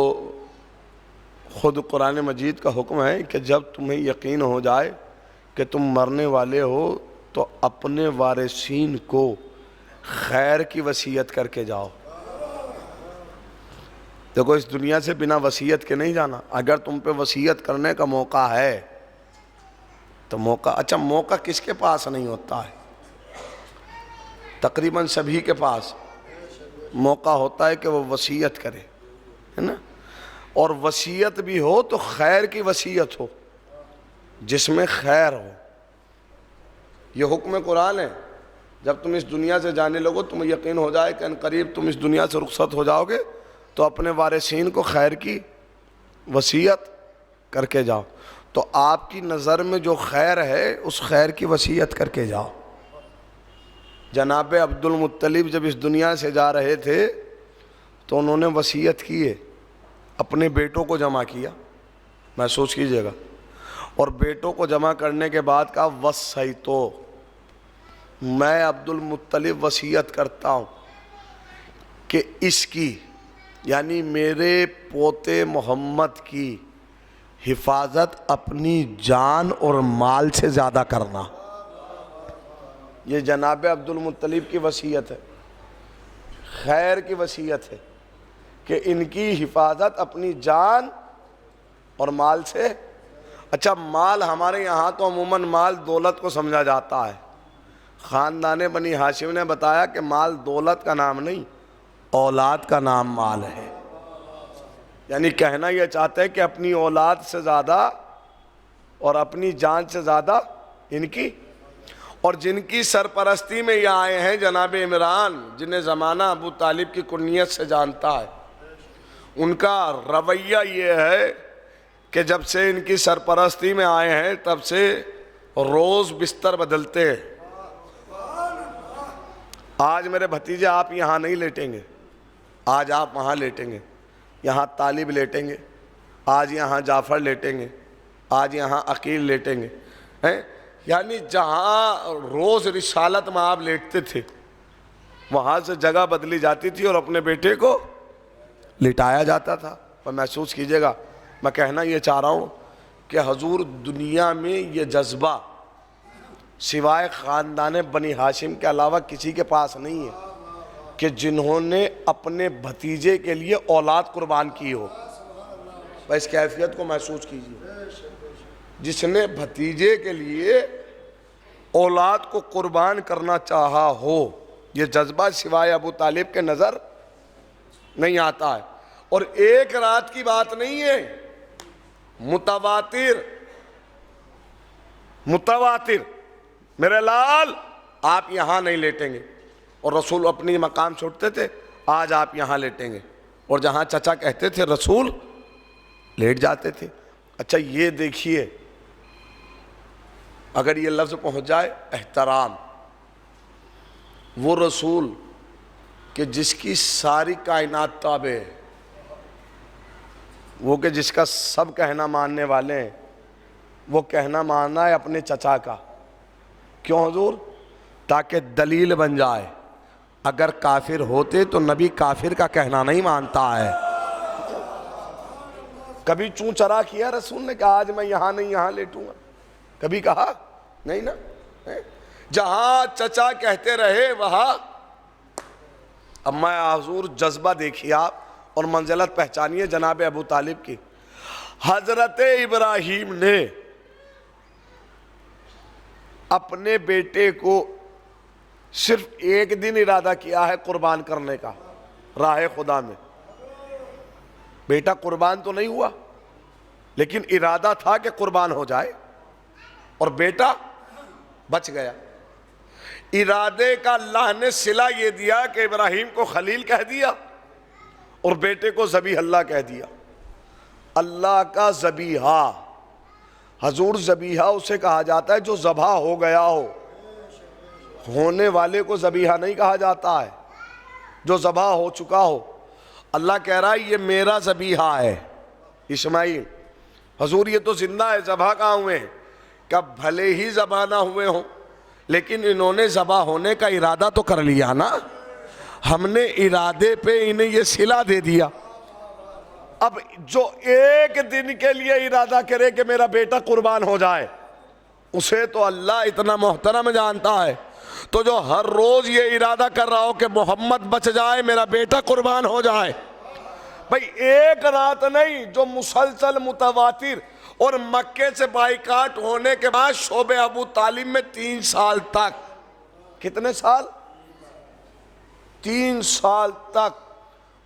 خود قرآن مجید کا حکم ہے کہ جب تمہیں یقین ہو جائے کہ تم مرنے والے ہو تو اپنے وارثین کو خیر کی وصیت کر کے جاؤ۔ دیکھو اس دنیا سے بنا وصیت کے نہیں جانا۔ اگر تم پہ وصیت کرنے کا موقع ہے تو موقع کس کے پاس نہیں ہوتا ہے؟ تقریباً سبھی کے پاس موقع ہوتا ہے کہ وہ وصیت کرے، ہے نا؟ اور وصیت بھی ہو تو خیر کی وصیت ہو، جس میں خیر ہو۔ یہ حکم قرآن ہے۔ جب تم اس دنیا سے جانے لگو، تمہیں یقین ہو جائے کہ ان قریب تم اس دنیا سے رخصت ہو جاؤ گے، تو اپنے وارثین کو خیر کی وصیت کر کے جاؤ۔ تو آپ کی نظر میں جو خیر ہے اس خیر کی وصیت کر کے جاؤ۔ جناب عبد المطلب جب اس دنیا سے جا رہے تھے تو انہوں نے وصیت کی ہے، اپنے بیٹوں کو جمع کیا، محسوس کیجئے گا، اور بیٹوں کو جمع کرنے کے بعد کہا وصیتو، میں عبد المطلب وصیت کرتا ہوں کہ اس کی، یعنی میرے پوتے محمد کی حفاظت اپنی جان اور مال سے زیادہ کرنا۔ یہ جناب عبد المطلب کی وصیت ہے، خیر کی وصیت ہے کہ ان کی حفاظت اپنی جان اور مال سے۔ اچھا، مال ہمارے یہاں تو عموماً مال دولت کو سمجھا جاتا ہے۔ خاندان بنی ہاشم نے بتایا کہ مال دولت کا نام نہیں، اولاد کا نام مال ہے۔ یعنی کہنا یہ چاہتے ہیں کہ اپنی اولاد سے زیادہ اور اپنی جان سے زیادہ ان کی، اور جن کی سرپرستی میں یہ آئے ہیں جناب عمران، جنہیں زمانہ ابو طالب کی کنیت سے جانتا ہے، ان کا رویہ یہ ہے کہ جب سے ان کی سرپرستی میں آئے ہیں تب سے روز بستر بدلتے ہیں۔ آج میرے بھتیجے آپ یہاں نہیں لیٹیں گے، آج آپ وہاں لیٹیں گے، یہاں طالب لیٹیں گے، آج یہاں جعفر لیٹیں گے، آج یہاں عقیل لیٹیں گے، یعنی جہاں روز رسالت میں آپ لیٹتے تھے وہاں سے جگہ بدلی جاتی تھی اور اپنے بیٹے کو لٹایا جاتا تھا۔ اور محسوس کیجئے گا، میں کہنا یہ چاہ رہا ہوں کہ حضور دنیا میں یہ جذبہ سوائے خاندان بنی ہاشم کے علاوہ کسی کے پاس نہیں ہے کہ جنہوں نے اپنے بھتیجے کے لیے اولاد قربان کی ہو. اس کیفیت کو محسوس کیجیے. جس نے بھتیجے کے لیے اولاد کو قربان کرنا چاہا ہو، یہ جذبہ سوائے ابو طالب کے نظر نہیں آتا ہے. اور ایک رات کی بات نہیں ہے، متواتر میرے لال آپ یہاں نہیں لیٹیں گے، اور رسول اپنی مقام چھوڑتے تھے، آج آپ یہاں لیٹیں گے، اور جہاں چچا کہتے تھے رسول لیٹ جاتے تھے. اچھا یہ دیکھیے، اگر یہ لفظ پہنچ جائے احترام، وہ رسول کہ جس کی ساری کائنات تابع ہے، وہ کہ جس کا سب کہنا ماننے والے ہیں، وہ کہنا ماننا ہے اپنے چچا کا. کیوں حضور؟ تاکہ دلیل بن جائے. اگر کافر ہوتے تو نبی کافر کا کہنا نہیں مانتا ہے. کبھی چون چرا کیا رسول نے کہ آج میں یہاں نہیں یہاں لیٹوں گا؟ کبھی کہا نہیں نا. جہاں چچا کہتے رہے وہاں. اب میں حضور جذبہ دیکھیے آپ اور منزلت پہچانیے جناب ابو طالب کی. حضرت ابراہیم نے اپنے بیٹے کو صرف ایک دن ارادہ کیا ہے قربان کرنے کا راہ خدا میں. بیٹا قربان تو نہیں ہوا لیکن ارادہ تھا کہ قربان ہو جائے، اور بیٹا بچ گیا. ارادے کا اللہ نے صلہ یہ دیا کہ ابراہیم کو خلیل کہہ دیا اور بیٹے کو ذبیح اللہ کہہ دیا. اللہ کا ذبیحہ، حضور ذبیحہ اسے کہا جاتا ہے جو ذبح ہو گیا ہو. ہونے والے کو ذبیحہ نہیں کہا جاتا ہے، جو ذبح ہو چکا ہو. اللہ کہہ رہا ہے یہ میرا ذبیحہ ہے اسماعیل. حضور یہ تو زندہ ہے، ذبح کہاں ہوئے ہیں؟ کہ بھلے ہی ذبح نہ ہوئے ہوں لیکن انہوں نے ذبح ہونے کا ارادہ تو کر لیا نا. ہم نے ارادے پہ انہیں یہ صلہ دے دیا. اب جو ایک دن کے لیے ارادہ کرے کہ میرا بیٹا قربان ہو جائے، اسے تو اللہ اتنا محترم جانتا ہے. تو جو ہر روز یہ ارادہ کر رہا ہو کہ محمد بچ جائے، میرا بیٹا قربان ہو جائے، بھئی ایک رات نہیں، جو مسلسل متواتر. اور مکے سے بائیکاٹ ہونے کے بعد شعب ابو طالب میں 3 سال تک، کتنے سال؟ 3 سال تک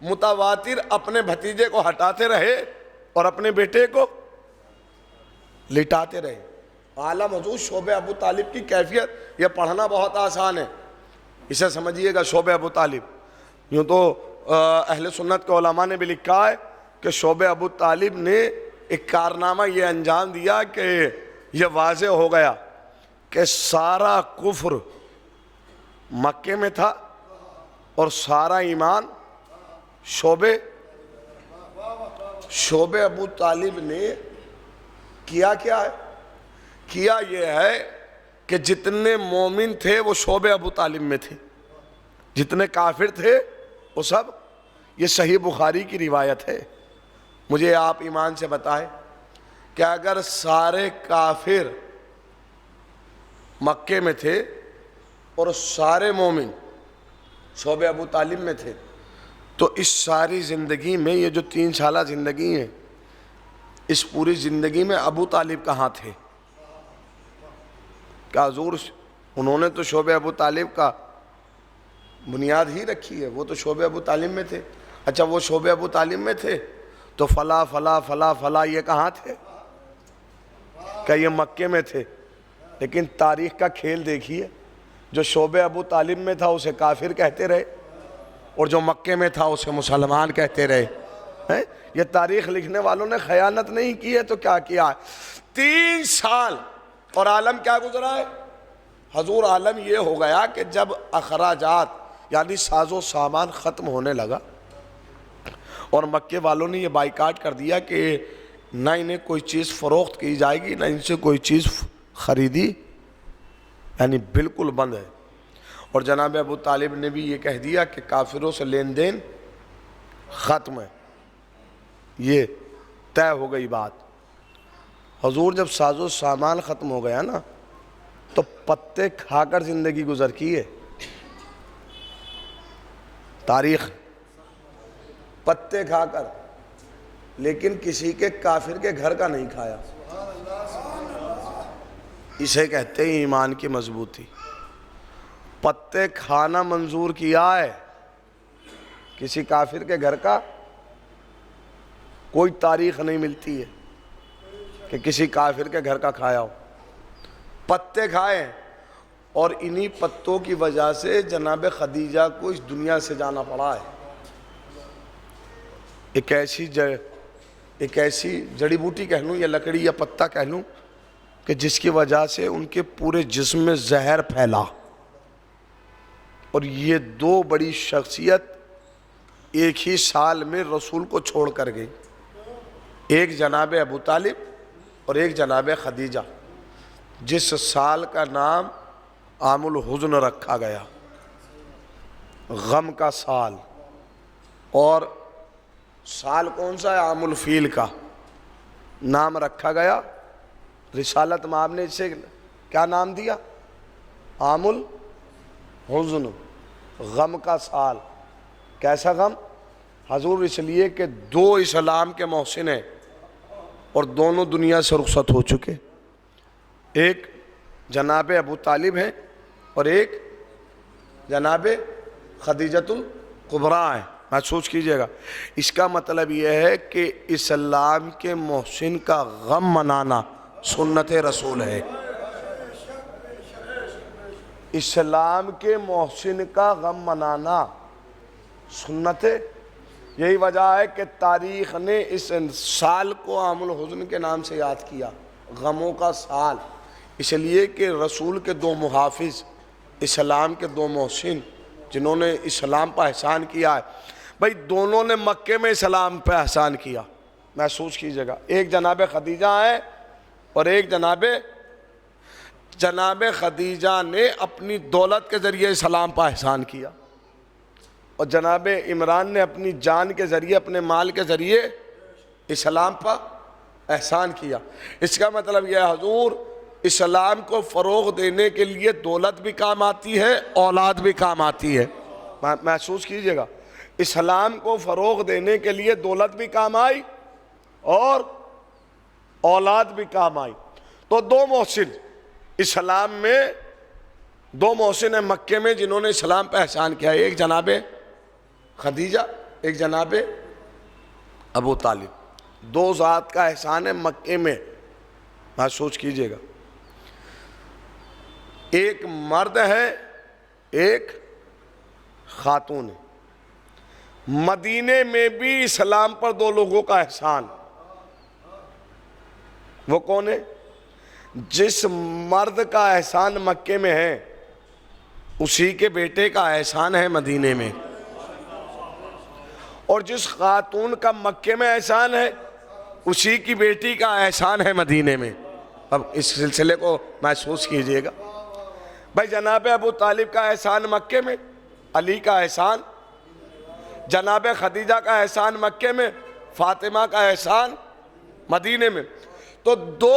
متواتر اپنے بھتیجے کو ہٹاتے رہے اور اپنے بیٹے کو لٹاتے رہے. عالم حضور شعب ابو طالب کی کیفیت یہ پڑھنا بہت آسان ہے، اسے سمجھیے گا. شعب ابو طالب، یوں تو اہل سنت کے علماء نے بھی لکھا ہے کہ شعب ابو طالب نے ایک کارنامہ یہ انجام دیا کہ یہ واضح ہو گیا کہ سارا کفر مکے میں تھا اور سارا ایمان شعب ابو طالب نے کیا ہے؟ کیا یہ ہے کہ جتنے مومن تھے وہ شعب ابو طالب میں تھے، جتنے کافر تھے وہ سب. یہ صحیح بخاری کی روایت ہے. مجھے آپ ایمان سے بتائیں کہ اگر سارے کافر مکے میں تھے اور سارے مومن شعب ابو طالب میں تھے، تو اس ساری زندگی میں یہ جو 3 سالہ زندگی ہے، اس پوری زندگی میں ابو طالب کہاں تھے؟ کہ حضور انہوں نے تو شعب ابو طالب کا بنیاد ہی رکھی ہے، وہ تو شعب ابو طالب میں تھے. اچھا وہ شعب ابو طالب میں تھے تو فلا فلا فلا فلا یہ کہاں تھے؟ کہ یہ مکے میں تھے. لیکن تاریخ کا کھیل دیکھیے، جو شعب ابو طالب میں تھا اسے کافر کہتے رہے اور جو مکے میں تھا اسے مسلمان کہتے رہے. یہ تاریخ لکھنے والوں نے خیانت نہیں کی ہے تو کیا کیا ہے؟ 3 سال. اور عالم کیا گزرا ہے حضور؟ عالم یہ ہو گیا کہ جب اخراجات یعنی ساز و سامان ختم ہونے لگا اور مکے والوں نے یہ بائیکاٹ کر دیا کہ نہ انہیں کوئی چیز فروخت کی جائے گی، نہ ان سے کوئی چیز خریدی، یعنی بالکل بند ہے. اور جناب ابو طالب نے بھی یہ کہہ دیا کہ کافروں سے لین دین ختم ہے. یہ طے ہو گئی بات. حضور جب ساز و سامان ختم ہو گیا نا تو پتے کھا کر زندگی گزر کی ہے. تاریخ پتے کھا کر، لیکن کسی کے کافر کے گھر کا نہیں کھایا. اسے کہتے ہیں ایمان کی مضبوطی. پتے کھانا منظور کیا ہے، کسی کافر کے گھر کا کوئی تاریخ نہیں ملتی ہے کہ کسی کافر کے گھر کا کھایا ہو. پتے کھائے، اور انہی پتوں کی وجہ سے جناب خدیجہ کو اس دنیا سے جانا پڑا ہے. ایک ایسی جڑی بوٹی کہہ لوں یا لکڑی یا پتا کہہ لوں کہ جس کی وجہ سے ان کے پورے جسم میں زہر پھیلا. اور یہ دو بڑی شخصیت ایک ہی سال میں رسول کو چھوڑ کر گئی. ایک جناب ابو طالب اور ایک جناب خدیجہ، جس سال کا نام عام الحزن رکھا گیا، غم کا سال. اور سال کون سا ہے؟ عام الفیل کا نام رکھا گیا. رسالت مآب نے اسے کیا نام دیا؟ عام الحزن، غم کا سال. کیسا غم؟ حضور اس لیے کہ دو اسلام کے محسن ہیں اور دونوں دنیا سے رخصت ہو چکے. ایک جناب ابو طالب ہیں اور ایک جناب خدیجۃ الکبریٰ ہیں. محسوس کیجئے گا. اس کا مطلب یہ ہے کہ اسلام کے محسن کا غم منانا سنت رسول ہے. اسلام کے محسن کا غم منانا سنت. یہی وجہ ہے کہ تاریخ نے اس سال کو عام الحزن کے نام سے یاد کیا، غموں کا سال. اس لیے کہ رسول کے دو محافظ، اسلام کے دو محسن جنہوں نے اسلام پر احسان کیا ہے، بھائی دونوں نے مکے میں اسلام پہ احسان کیا. محسوس کیجئے گا. ایک جناب خدیجہ ہے اور ایک جناب خدیجہ نے اپنی دولت کے ذریعے اسلام پر احسان کیا، اور جناب عمران نے اپنی جان کے ذریعے، اپنے مال کے ذریعے اسلام پر احسان کیا. اس کا مطلب یہ ہے حضور اسلام کو فروغ دینے کے لیے دولت بھی کام آتی ہے، اولاد بھی کام آتی ہے. محسوس کیجئے گا. اسلام کو فروغ دینے کے لیے دولت بھی کام آئی اور اولاد بھی کام آئی. تو دو محسن اسلام میں، دو محسن ہیں مکے میں جنہوں نے اسلام پہ احسان کیا. ایک جناب خدیجہ، ایک جناب ابو طالب. دو ذات کا احسان ہے مکے میں. محسوس کیجئے گا. ایک مرد ہے، ایک خاتون ہے. مدینے میں بھی اسلام پر دو لوگوں کا احسان. وہ کون ہے؟ جس مرد کا احسان مکے میں ہے اسی کے بیٹے کا احسان ہے مدینے میں، اور جس خاتون کا مکے میں احسان ہے اسی کی بیٹی کا احسان ہے مدینے میں. اب اس سلسلے کو محسوس کیجئے گا. بھائی جناب ابو طالب کا احسان مکے میں، علی کا احسان. جناب خدیجہ کا احسان مکے میں، فاطمہ کا احسان مدینے میں. تو دو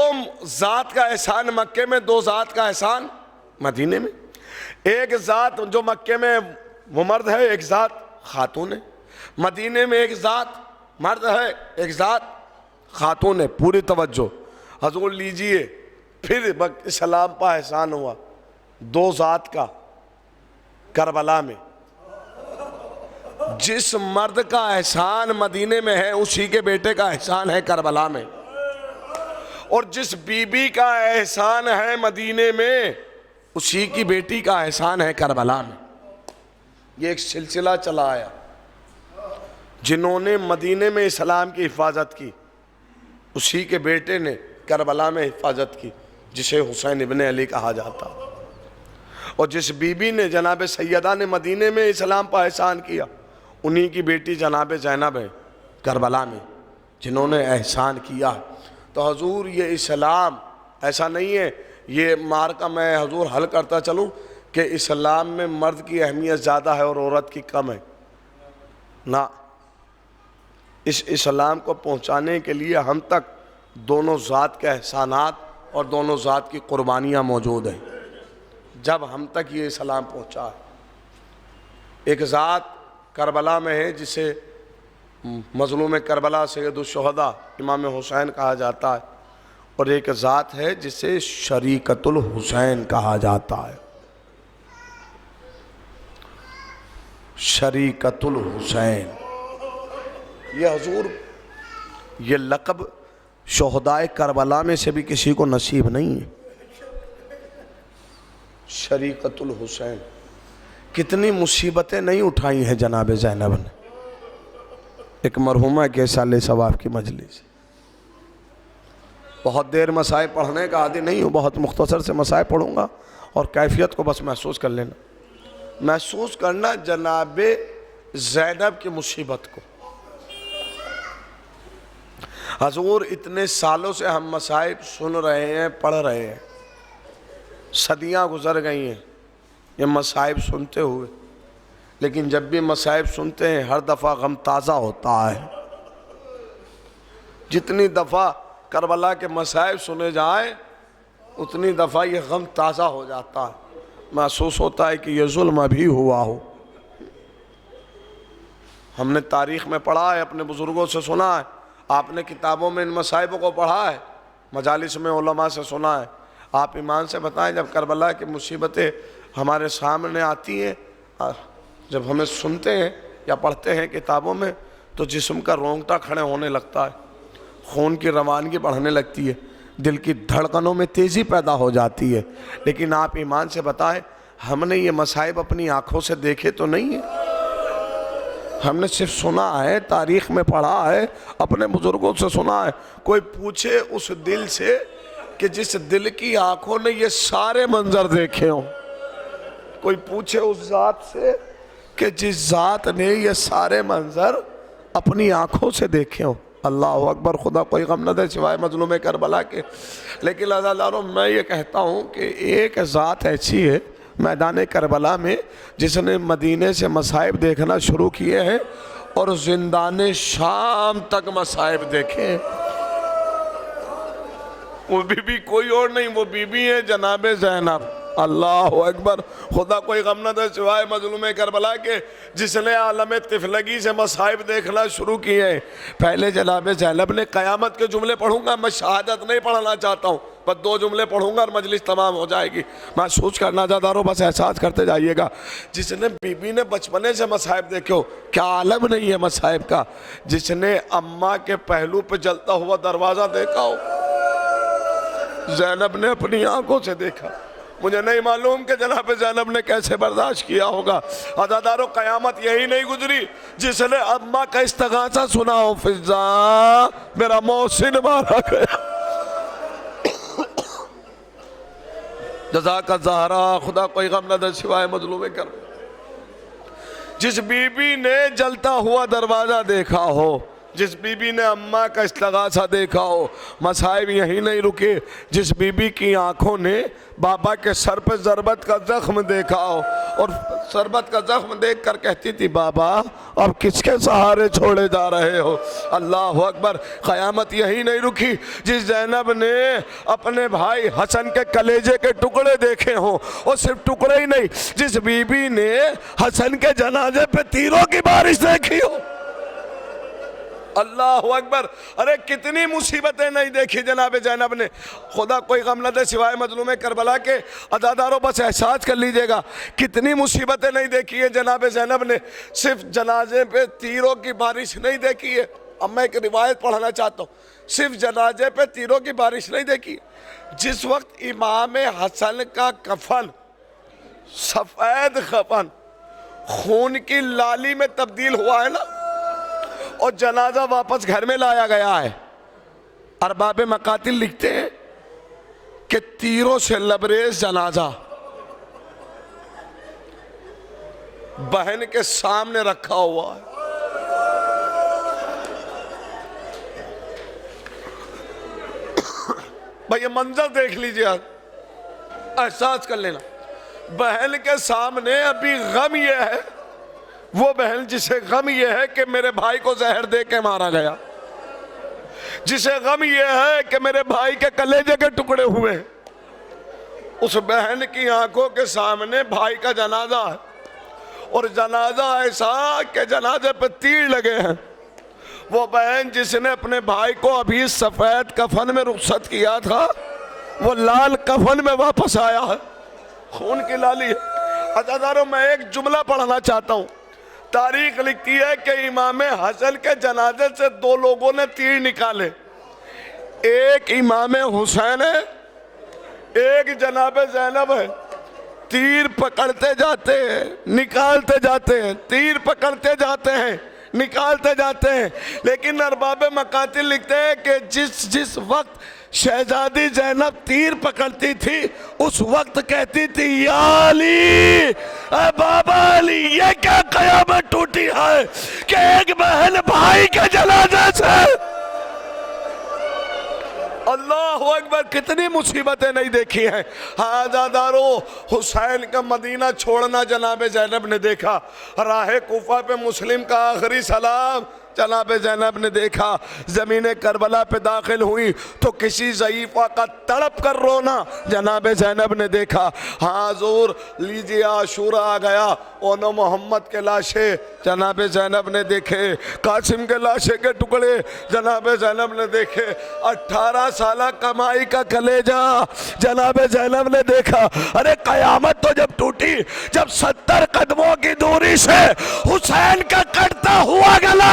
ذات کا احسان مکے میں، دو ذات کا احسان مدینے میں. ایک ذات جو مکے میں وہ مرد ہے، ایک ذات خاتون ہے. مدینے میں ایک ذات مرد ہے، ایک ذات خاتون ہے. پوری توجہ حضور لیجئے. پھر اسلام پر احسان ہوا دو ذات کا کربلا میں. جس مرد کا احسان مدینے میں ہے اسی کے بیٹے کا احسان ہے کربلا میں، اور جس بی بی کا احسان ہے مدینے میں اسی کی بیٹی کا احسان ہے کربلا میں. یہ ایک سلسلہ چلا آیا. جنہوں نے مدینے میں اسلام کی حفاظت کی اسی کے بیٹے نے کربلا میں حفاظت کی، جسے حسین ابن علی کہا جاتا. اور جس بی بی نے، جناب سیدہ نے مدینے میں اسلام پر احسان کیا، انہی کی بیٹی جناب زینب ہے کربلا میں جنہوں نے احسان کیا. تو حضور یہ اسلام ایسا نہیں ہے یہ مارکا میں حضور حل کرتا چلوں کہ اسلام میں مرد کی اہمیت زیادہ ہے اور عورت کی کم ہے. نہ، اس اسلام کو پہنچانے کے لیے ہم تک دونوں ذات کے احسانات اور دونوں ذات کی قربانیاں موجود ہیں جب ہم تک یہ سلام پہنچا ہے۔ ایک ذات کربلا میں ہے جسے مظلوم کربلا سید الشہداء امام حسین کہا جاتا ہے، اور ایک ذات ہے جسے شریکت الحسین کہا جاتا ہے۔ شریکت الحسین، یہ حضور یہ لقب شہدائے کربلا میں سے بھی کسی کو نصیب نہیں ہے۔ شریکت الحسین، کتنی مصیبتیں نہیں اٹھائی ہیں جناب زینب نے۔ ایک مرحومہ کے سال ثواب کی مجلس، بہت دیر مسائل پڑھنے کا عادی نہیں ہوں، بہت مختصر سے مسائل پڑھوں گا اور کیفیت کو بس محسوس کر لینا، محسوس کرنا جناب زینب کی مصیبت کو۔ حضور اتنے سالوں سے ہم مصائب سن رہے ہیں، پڑھ رہے ہیں، صدیاں گزر گئی ہیں یہ مصائب سنتے ہوئے، لیکن جب بھی مصائب سنتے ہیں ہر دفعہ غم تازہ ہوتا ہے۔ جتنی دفعہ کربلا کے مصائب سنے جائیں اتنی دفعہ یہ غم تازہ ہو جاتا ہے، محسوس ہوتا ہے کہ یہ ظلم ابھی ہوا ہو۔ ہم نے تاریخ میں پڑھا ہے، اپنے بزرگوں سے سنا ہے، آپ نے کتابوں میں ان مصائب کو پڑھا ہے، مجالس میں علماء سے سنا ہے۔ آپ ایمان سے بتائیں جب کربلا کی مصیبتیں ہمارے سامنے آتی ہیں، جب ہمیں سنتے ہیں یا پڑھتے ہیں کتابوں میں تو جسم کا رونگٹا کھڑے ہونے لگتا ہے، خون کی روانگی بڑھنے لگتی ہے، دل کی دھڑکنوں میں تیزی پیدا ہو جاتی ہے۔ لیکن آپ ایمان سے بتائیں ہم نے یہ مصائب اپنی آنکھوں سے دیکھے تو نہیں ہیں، ہم نے صرف سنا ہے، تاریخ میں پڑھا ہے، اپنے بزرگوں سے سنا ہے۔ کوئی پوچھے اس دل سے کہ جس دل کی آنکھوں نے یہ سارے منظر دیکھے ہوں، کوئی پوچھے اس ذات سے کہ جس ذات نے یہ سارے منظر اپنی آنکھوں سے دیکھے ہوں۔ اللہ اکبر، خدا کوئی غم نہ دے سوائے مظلوم کربلا کے۔ لیکن اللہ میں یہ کہتا ہوں کہ ایک ذات ایسی ہے میدان کربلا میں جس نے مدینے سے مصائب دیکھنا شروع کیے ہیں اور زندان شام تک مصائب دیکھے ہیں۔ وہ بی بی کوئی اور نہیں، وہ بی بی ہے جناب زینب۔ اللہ اکبر، خدا کوئی غم نہ دے سوائے مظلوم کربلا کے جس نے عالم طفلگی سے مصائب دیکھنا شروع کیے ہیں۔ پہلے جناب زینب نے قیامت کے جملے پڑھوں گا، میں شہادت نہیں پڑھنا چاہتا ہوں، بس 2 جملے پڑھوں گا اور مجلس تمام ہو جائے گی۔ محسوس کرنا چاہتا ہوں، بس احساس کرتے جائیے گا۔ جس نے بی بی نے بچپنے سے مصائب دیکھے ہو، کیا عالم نہیں ہے مصائب کا؟ جس نے اماں کے پہلو پہ جلتا ہوا دروازہ دیکھا ہو، زینب نے اپنی آنکھوں سے دیکھا۔ مجھے نہیں معلوم کہ جناب زینب نے کیسے برداشت کیا ہوگا۔ عزادارو، قیامت یہی نہیں گزری جس نے اماں کا استغاثہ سنا ہو، فضا میرا محسن مارا گیا، جزاک الزہرا، خدا کوئی غم نہ دے سوائے مظلوم کربلا۔ جس بی بی نے جلتا ہوا دروازہ دیکھا ہو، جس بی بی نے اماں کا استغاثہ دیکھا ہو، مصائب یہی نہیں رکے، جس بی بی کی آنکھوں نے بابا کے سر پہ ضربت کا زخم دیکھا ہو اور ضربت کا زخم دیکھ کر کہتی تھی بابا اب کس کے سہارے چھوڑے جا رہے ہو۔ اللہ اکبر، قیامت یہی نہیں رکی جس زینب نے اپنے بھائی حسن کے کلیجے کے ٹکڑے دیکھے ہوں، اور صرف ٹکڑے ہی نہیں، جس بی بی نے حسن کے جنازے پہ تیروں کی بارش دیکھی ہو۔ اللہ اکبر، ارے کتنی مصیبتیں نہیں دیکھی جناب زینب نے۔ خدا کوئی غم نہ دے سوائے مظلوم کربلا کے۔ عزادارو، بس احساس کر لیجئے گا کتنی مصیبتیں نہیں دیکھی ہے جناب زینب نے۔ صرف جنازے پہ تیروں کی بارش نہیں دیکھی ہے، اب میں ایک روایت پڑھنا چاہتا ہوں، صرف جنازے پہ تیروں کی بارش نہیں دیکھی۔ جس وقت امام حسن کا کفن سفید کفن خون کی لالی میں تبدیل ہوا ہے نا، اور جنازہ واپس گھر میں لایا گیا ہے، ارباب مقاتل لکھتے ہیں کہ تیروں سے لبریز جنازہ بہن کے سامنے رکھا ہوا ہے۔ بھائی یہ منظر دیکھ لیجئے، احساس کر لینا، بہن کے سامنے ابھی غم یہ ہے، وہ بہن جسے غم یہ ہے کہ میرے بھائی کو زہر دے کے مارا گیا، جسے غم یہ ہے کہ میرے بھائی کے کلیجے کے ٹکڑے ہوئے، اس بہن کی آنکھوں کے سامنے بھائی کا جنازہ ہے، اور جنازہ ایسا کہ جنازے پہ تیر لگے ہیں۔ وہ بہن جس نے اپنے بھائی کو ابھی سفید کفن میں رخصت کیا تھا، وہ لال کفن میں واپس آیا ہے، خون کی لالی ہے۔ عزیزانو، میں ایک جملہ پڑھنا چاہتا ہوں۔ تاریخ لکھتی ہے کہ امام حسن کے جنازے سے دو لوگوں نے تیر نکالے، ایک امام حسین ہے، ایک جناب زینب ہے۔ تیر پکڑتے جاتے ہیں، نکالتے جاتے ہیں، تیر پکڑتے جاتے ہیں، نکالتے جاتے ہیں، لیکن ارباب مقاتل لکھتے ہیں کہ جس وقت شہزادی زینب تیر پکڑتی تھی، اس وقت کہتی تھی یا علی، اے بابا علی، یہ کیا قیامت ٹوٹی ہے کہ ایک بہن بھائی کے جنازے سے۔ اللہ اکبر، کتنی مصیبتیں نہیں دیکھی ہیں۔ عزیزانو، حسین کا مدینہ چھوڑنا جناب زینب نے دیکھا، راہ کوفہ پہ مسلم کا آخری سلام جناب زینب نے دیکھا، زمین کربلا پہ داخل ہوئی تو کسی ضعیفہ کا تڑپ کر رونا جناب زینب نے دیکھا۔ ہاں حضور، لیجیے عاشورہ آ گیا، اونو محمد کے لاشیں جناب زینب نے دیکھے، قاسم کے لاشیں کے ٹکڑے جناب زینب نے دیکھے، 18 سالہ کمائی کا کلیجہ جناب زینب نے دیکھا۔ ارے قیامت تو جب ٹوٹی جب 70 قدموں کی دوری سے حسین کا کٹتا ہوا گلا۔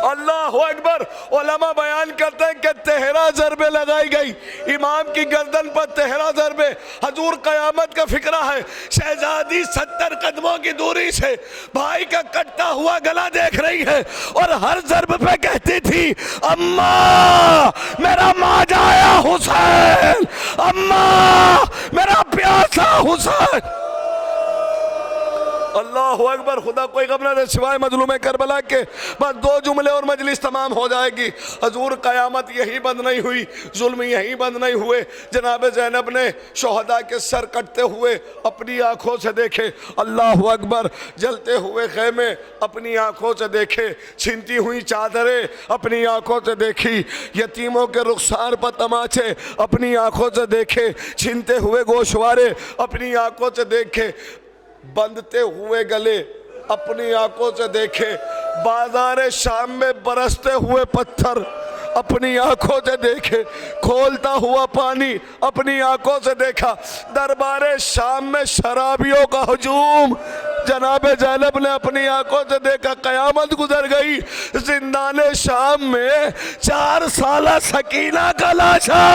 اللہ اکبر، علماء بیان کرتے ہیں کہ 13 ضربیں لگائی گئی، امام کی گردن پر 13 ضربیں۔ حضور قیامت کا فکرہ ہے، شہزادی 70 قدموں کی دوری سے بھائی کا کٹتا ہوا گلا دیکھ رہی ہے، اور ہر ضرب پہ کہتی تھی اماں میرا ماجایا حسین، اماں میرا پیاسا حسین۔ اللہ اکبر، خدا کوئی غم نہ دے سوائے مظلوم کربلا کے۔ بس 2 جملے اور مجلس تمام ہو جائے گی۔ حضور قیامت یہی بند نہیں ہوئی، ظلم یہی بند نہیں ہوئے۔ جناب زینب نے شہداء کے سر کٹتے ہوئے اپنی آنکھوں سے دیکھے، اللہ اکبر، جلتے ہوئے خیمے اپنی آنکھوں سے دیکھے، چھنتی ہوئی چادریں اپنی آنکھوں سے دیکھی، یتیموں کے رخسار پر تماچے اپنی آنکھوں سے دیکھے، چھنتے ہوئے گوشوارے اپنی آنکھوں سے دیکھے، بندتے ہوئے گلے اپنی آنکھوں سے دیکھے، بازار شام میں برستے ہوئے پتھر اپنی آنکھوں سے دیکھے، کھولتا ہوا پانی اپنی آنکھوں سے دیکھا، دربار شام میں شرابیوں کا ہجوم جناب زینب نے اپنی آنکھوں سے دیکھا۔ قیامت گزر گئی، زندان شام میں 4 سالہ سکینہ کا لاشا۔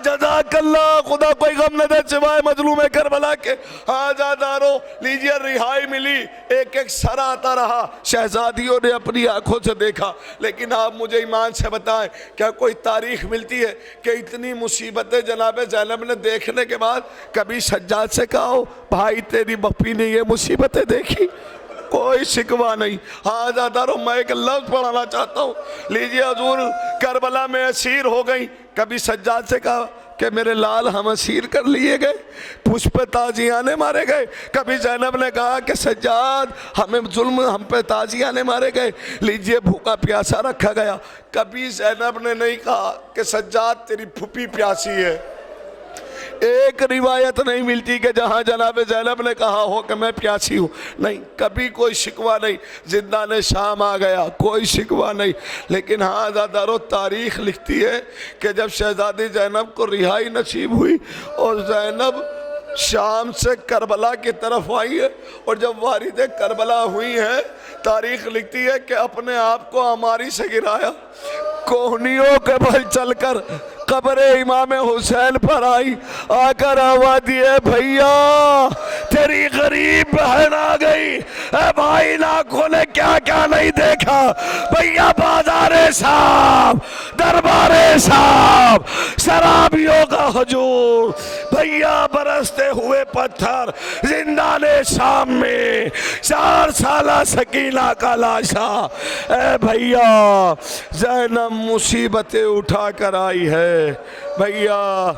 جزاک اللہ، خدا کوئی غم نہ دے سوائے مظلوم کربلا کے۔ عزیزانو، لیجیے رہائی ملی، ایک ایک سر آتا رہا، شہزادیوں نے اپنی آنکھوں سے دیکھا۔ لیکن آپ مجھے ایمان سے بتائیں، کیا کوئی تاریخ ملتی ہے کہ اتنی مصیبتیں جناب زینب نے دیکھنے کے بعد کبھی سجاد سے کہا ہو بھائی تیری بپی نے یہ مصیبتیں دیکھی؟ کوئی شکوہ نہیں۔ عزیزانو، میں ایک لفظ پڑھانا چاہتا ہوں، لیجیے حضور کربلا میں اسیر ہو گئی، کبھی سجاد سے کہا کہ میرے لال ہم اسیر کر لیے گئے، پوچھ پہ تازیانے مارے گئے؟ کبھی زینب نے کہا کہ سجاد ہمیں ظلم، ہم پہ تازیانے مارے گئے، لیجیے بھوکا پیاسا رکھا گیا؟ کبھی زینب نے نہیں کہا کہ سجاد تیری پھوپھی پیاسی ہے۔ ایک روایت نہیں ملتی کہ جہاں جناب زینب نے کہا ہو کہ میں پیاسی ہوں، نہیں، کبھی کوئی شکوہ نہیں۔ زندان شام آ گیا، کوئی شکوہ نہیں۔ لیکن ہاں عزیزانو، تاریخ لکھتی ہے کہ جب شہزادی زینب کو رہائی نصیب ہوئی اور زینب شام سے کربلا کی طرف آئی ہے، اور جب وارد کربلا ہوئی ہے، تاریخ لکھتی ہے کہ اپنے آپ کو عماری سے گرایا، کوہنیوں کے بل چل کر قبر امام حسین پر آئی، آ کر آواز دیے بھیا تیری غریب بہن آ گئی۔ اے بھائی، لاکھوں نے کیا کیا نہیں دیکھا، بھیا بازار صاحب، دربار صاحب، شرابیوں کا ہجوم، بھیا برستے ہوئے پتھر، زندان شام میں 4 سالہ سکینہ کا لاشا۔ اے بھیا، زینب مصیبتیں اٹھا کر آئی ہے، بھیا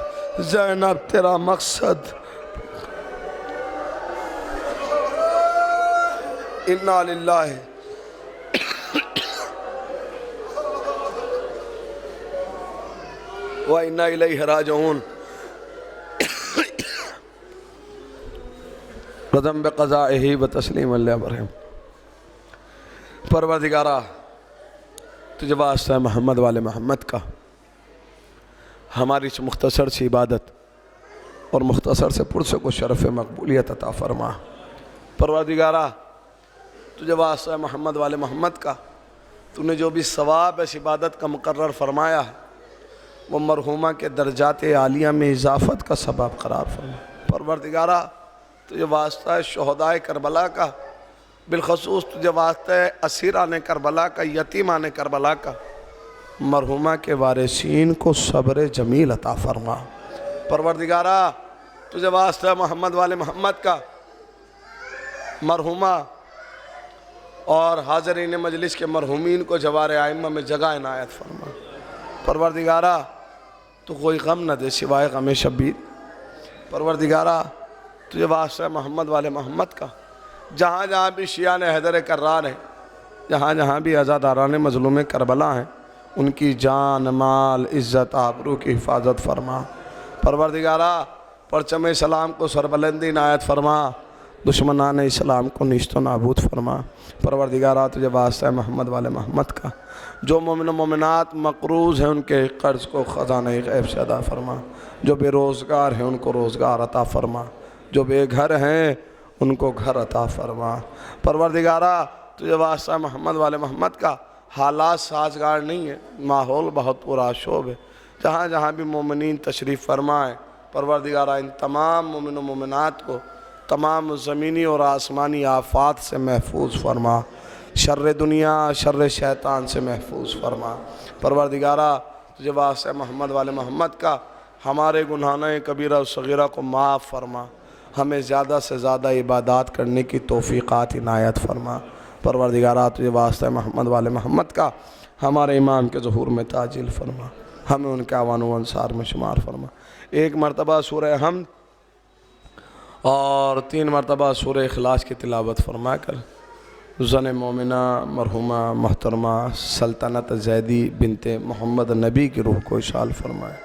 زینب تیرا مقصد انا للہ و انا الیہ راجعون۔ قدم بقضائہ و تسلیم اللہ برہم۔ پروردگارہ تجھے واسطہ ہے محمد والے محمد کا، ہماری اس مختصر سی عبادت اور مختصر سے پرسے کو شرف مقبولیت عطا فرما۔ پروردگارہ تجھے واسطہ ہے محمد والے محمد کا، تو نے جو بھی ثواب اس عبادت کا مقرر فرمایا ہے وہ مرحومہ کے درجات عالیہ میں اضافت کا سبب قرار فرما۔ پروردگارہ تجھے واسطہ ہے شہدائے کربلا کا، بالخصوص تجھے واسطہ ہے اسیران کربلا کا، یتیمان کربلا کا، مرحومہ کے وارثین کو صبر جمیل عطا فرما۔ پروردگارہ تجھے واسطہ ہے محمد والے محمد کا، مرحومہ اور حاضرین مجلس کے مرحومین کو جوار ائمہ میں جگہ عنایت فرما۔ پروردگارہ تو کوئی غم نہ دے سوائے غم شبیر۔ پروردگارہ تجھے واسطہ ہے محمد والے محمد کا، جہاں جہاں بھی شیعان حیدر کرار ہیں، جہاں جہاں بھی عزاداران مظلوم کربلا ہیں، ان کی جان مال عزت آبرو کی حفاظت فرما۔ پروردگارہ پرچم اسلام کو سربلندی عنایت فرما، دشمنان اسلام کو نیست و نابود فرما۔ پروردگارہ تجھے واسطہ ہے محمد والے محمد کا، جو مومن و مومنات مقروض ہیں ان کے قرض کو خزانہ غیب سے ادا فرما، جو بے روزگار ہیں ان کو روزگار عطا فرما، جو بے گھر ہیں ان کو گھر عطا فرما۔ پروردگارہ تجھے واسطہ ہے محمد والے محمد کا، حالات سازگار نہیں ہیں، ماحول بہت پرآشوب ہے، جہاں جہاں بھی مومنین تشریف فرمائیں، پروردگارہ ان تمام مومن و مومنات کو تمام زمینی اور آسمانی آفات سے محفوظ فرما، شر دنیا شر شیطان سے محفوظ فرما۔ پروردگارہ تجھے واسطہ ہے محمد والے محمد کا، ہمارے گناہان کبیرہ و صغیرہ کو معاف فرما، ہمیں زیادہ سے زیادہ عبادات کرنے کی توفیقات عنایت فرما۔ پروردگارہ تجھے واسطہ ہے محمد والے محمد کا، ہمارے امام کے ظہور میں تعجیل فرما، ہمیں ان کے اعوان و انصار میں شمار فرما۔ ایک مرتبہ سورہ حمد اور 3 مرتبہ سورہ اخلاص کی تلاوت فرما کر زن مومنہ مرحومہ محترمہ سلطنت زیدی بنت محمد نبی کی روح کو اشعال فرمائے۔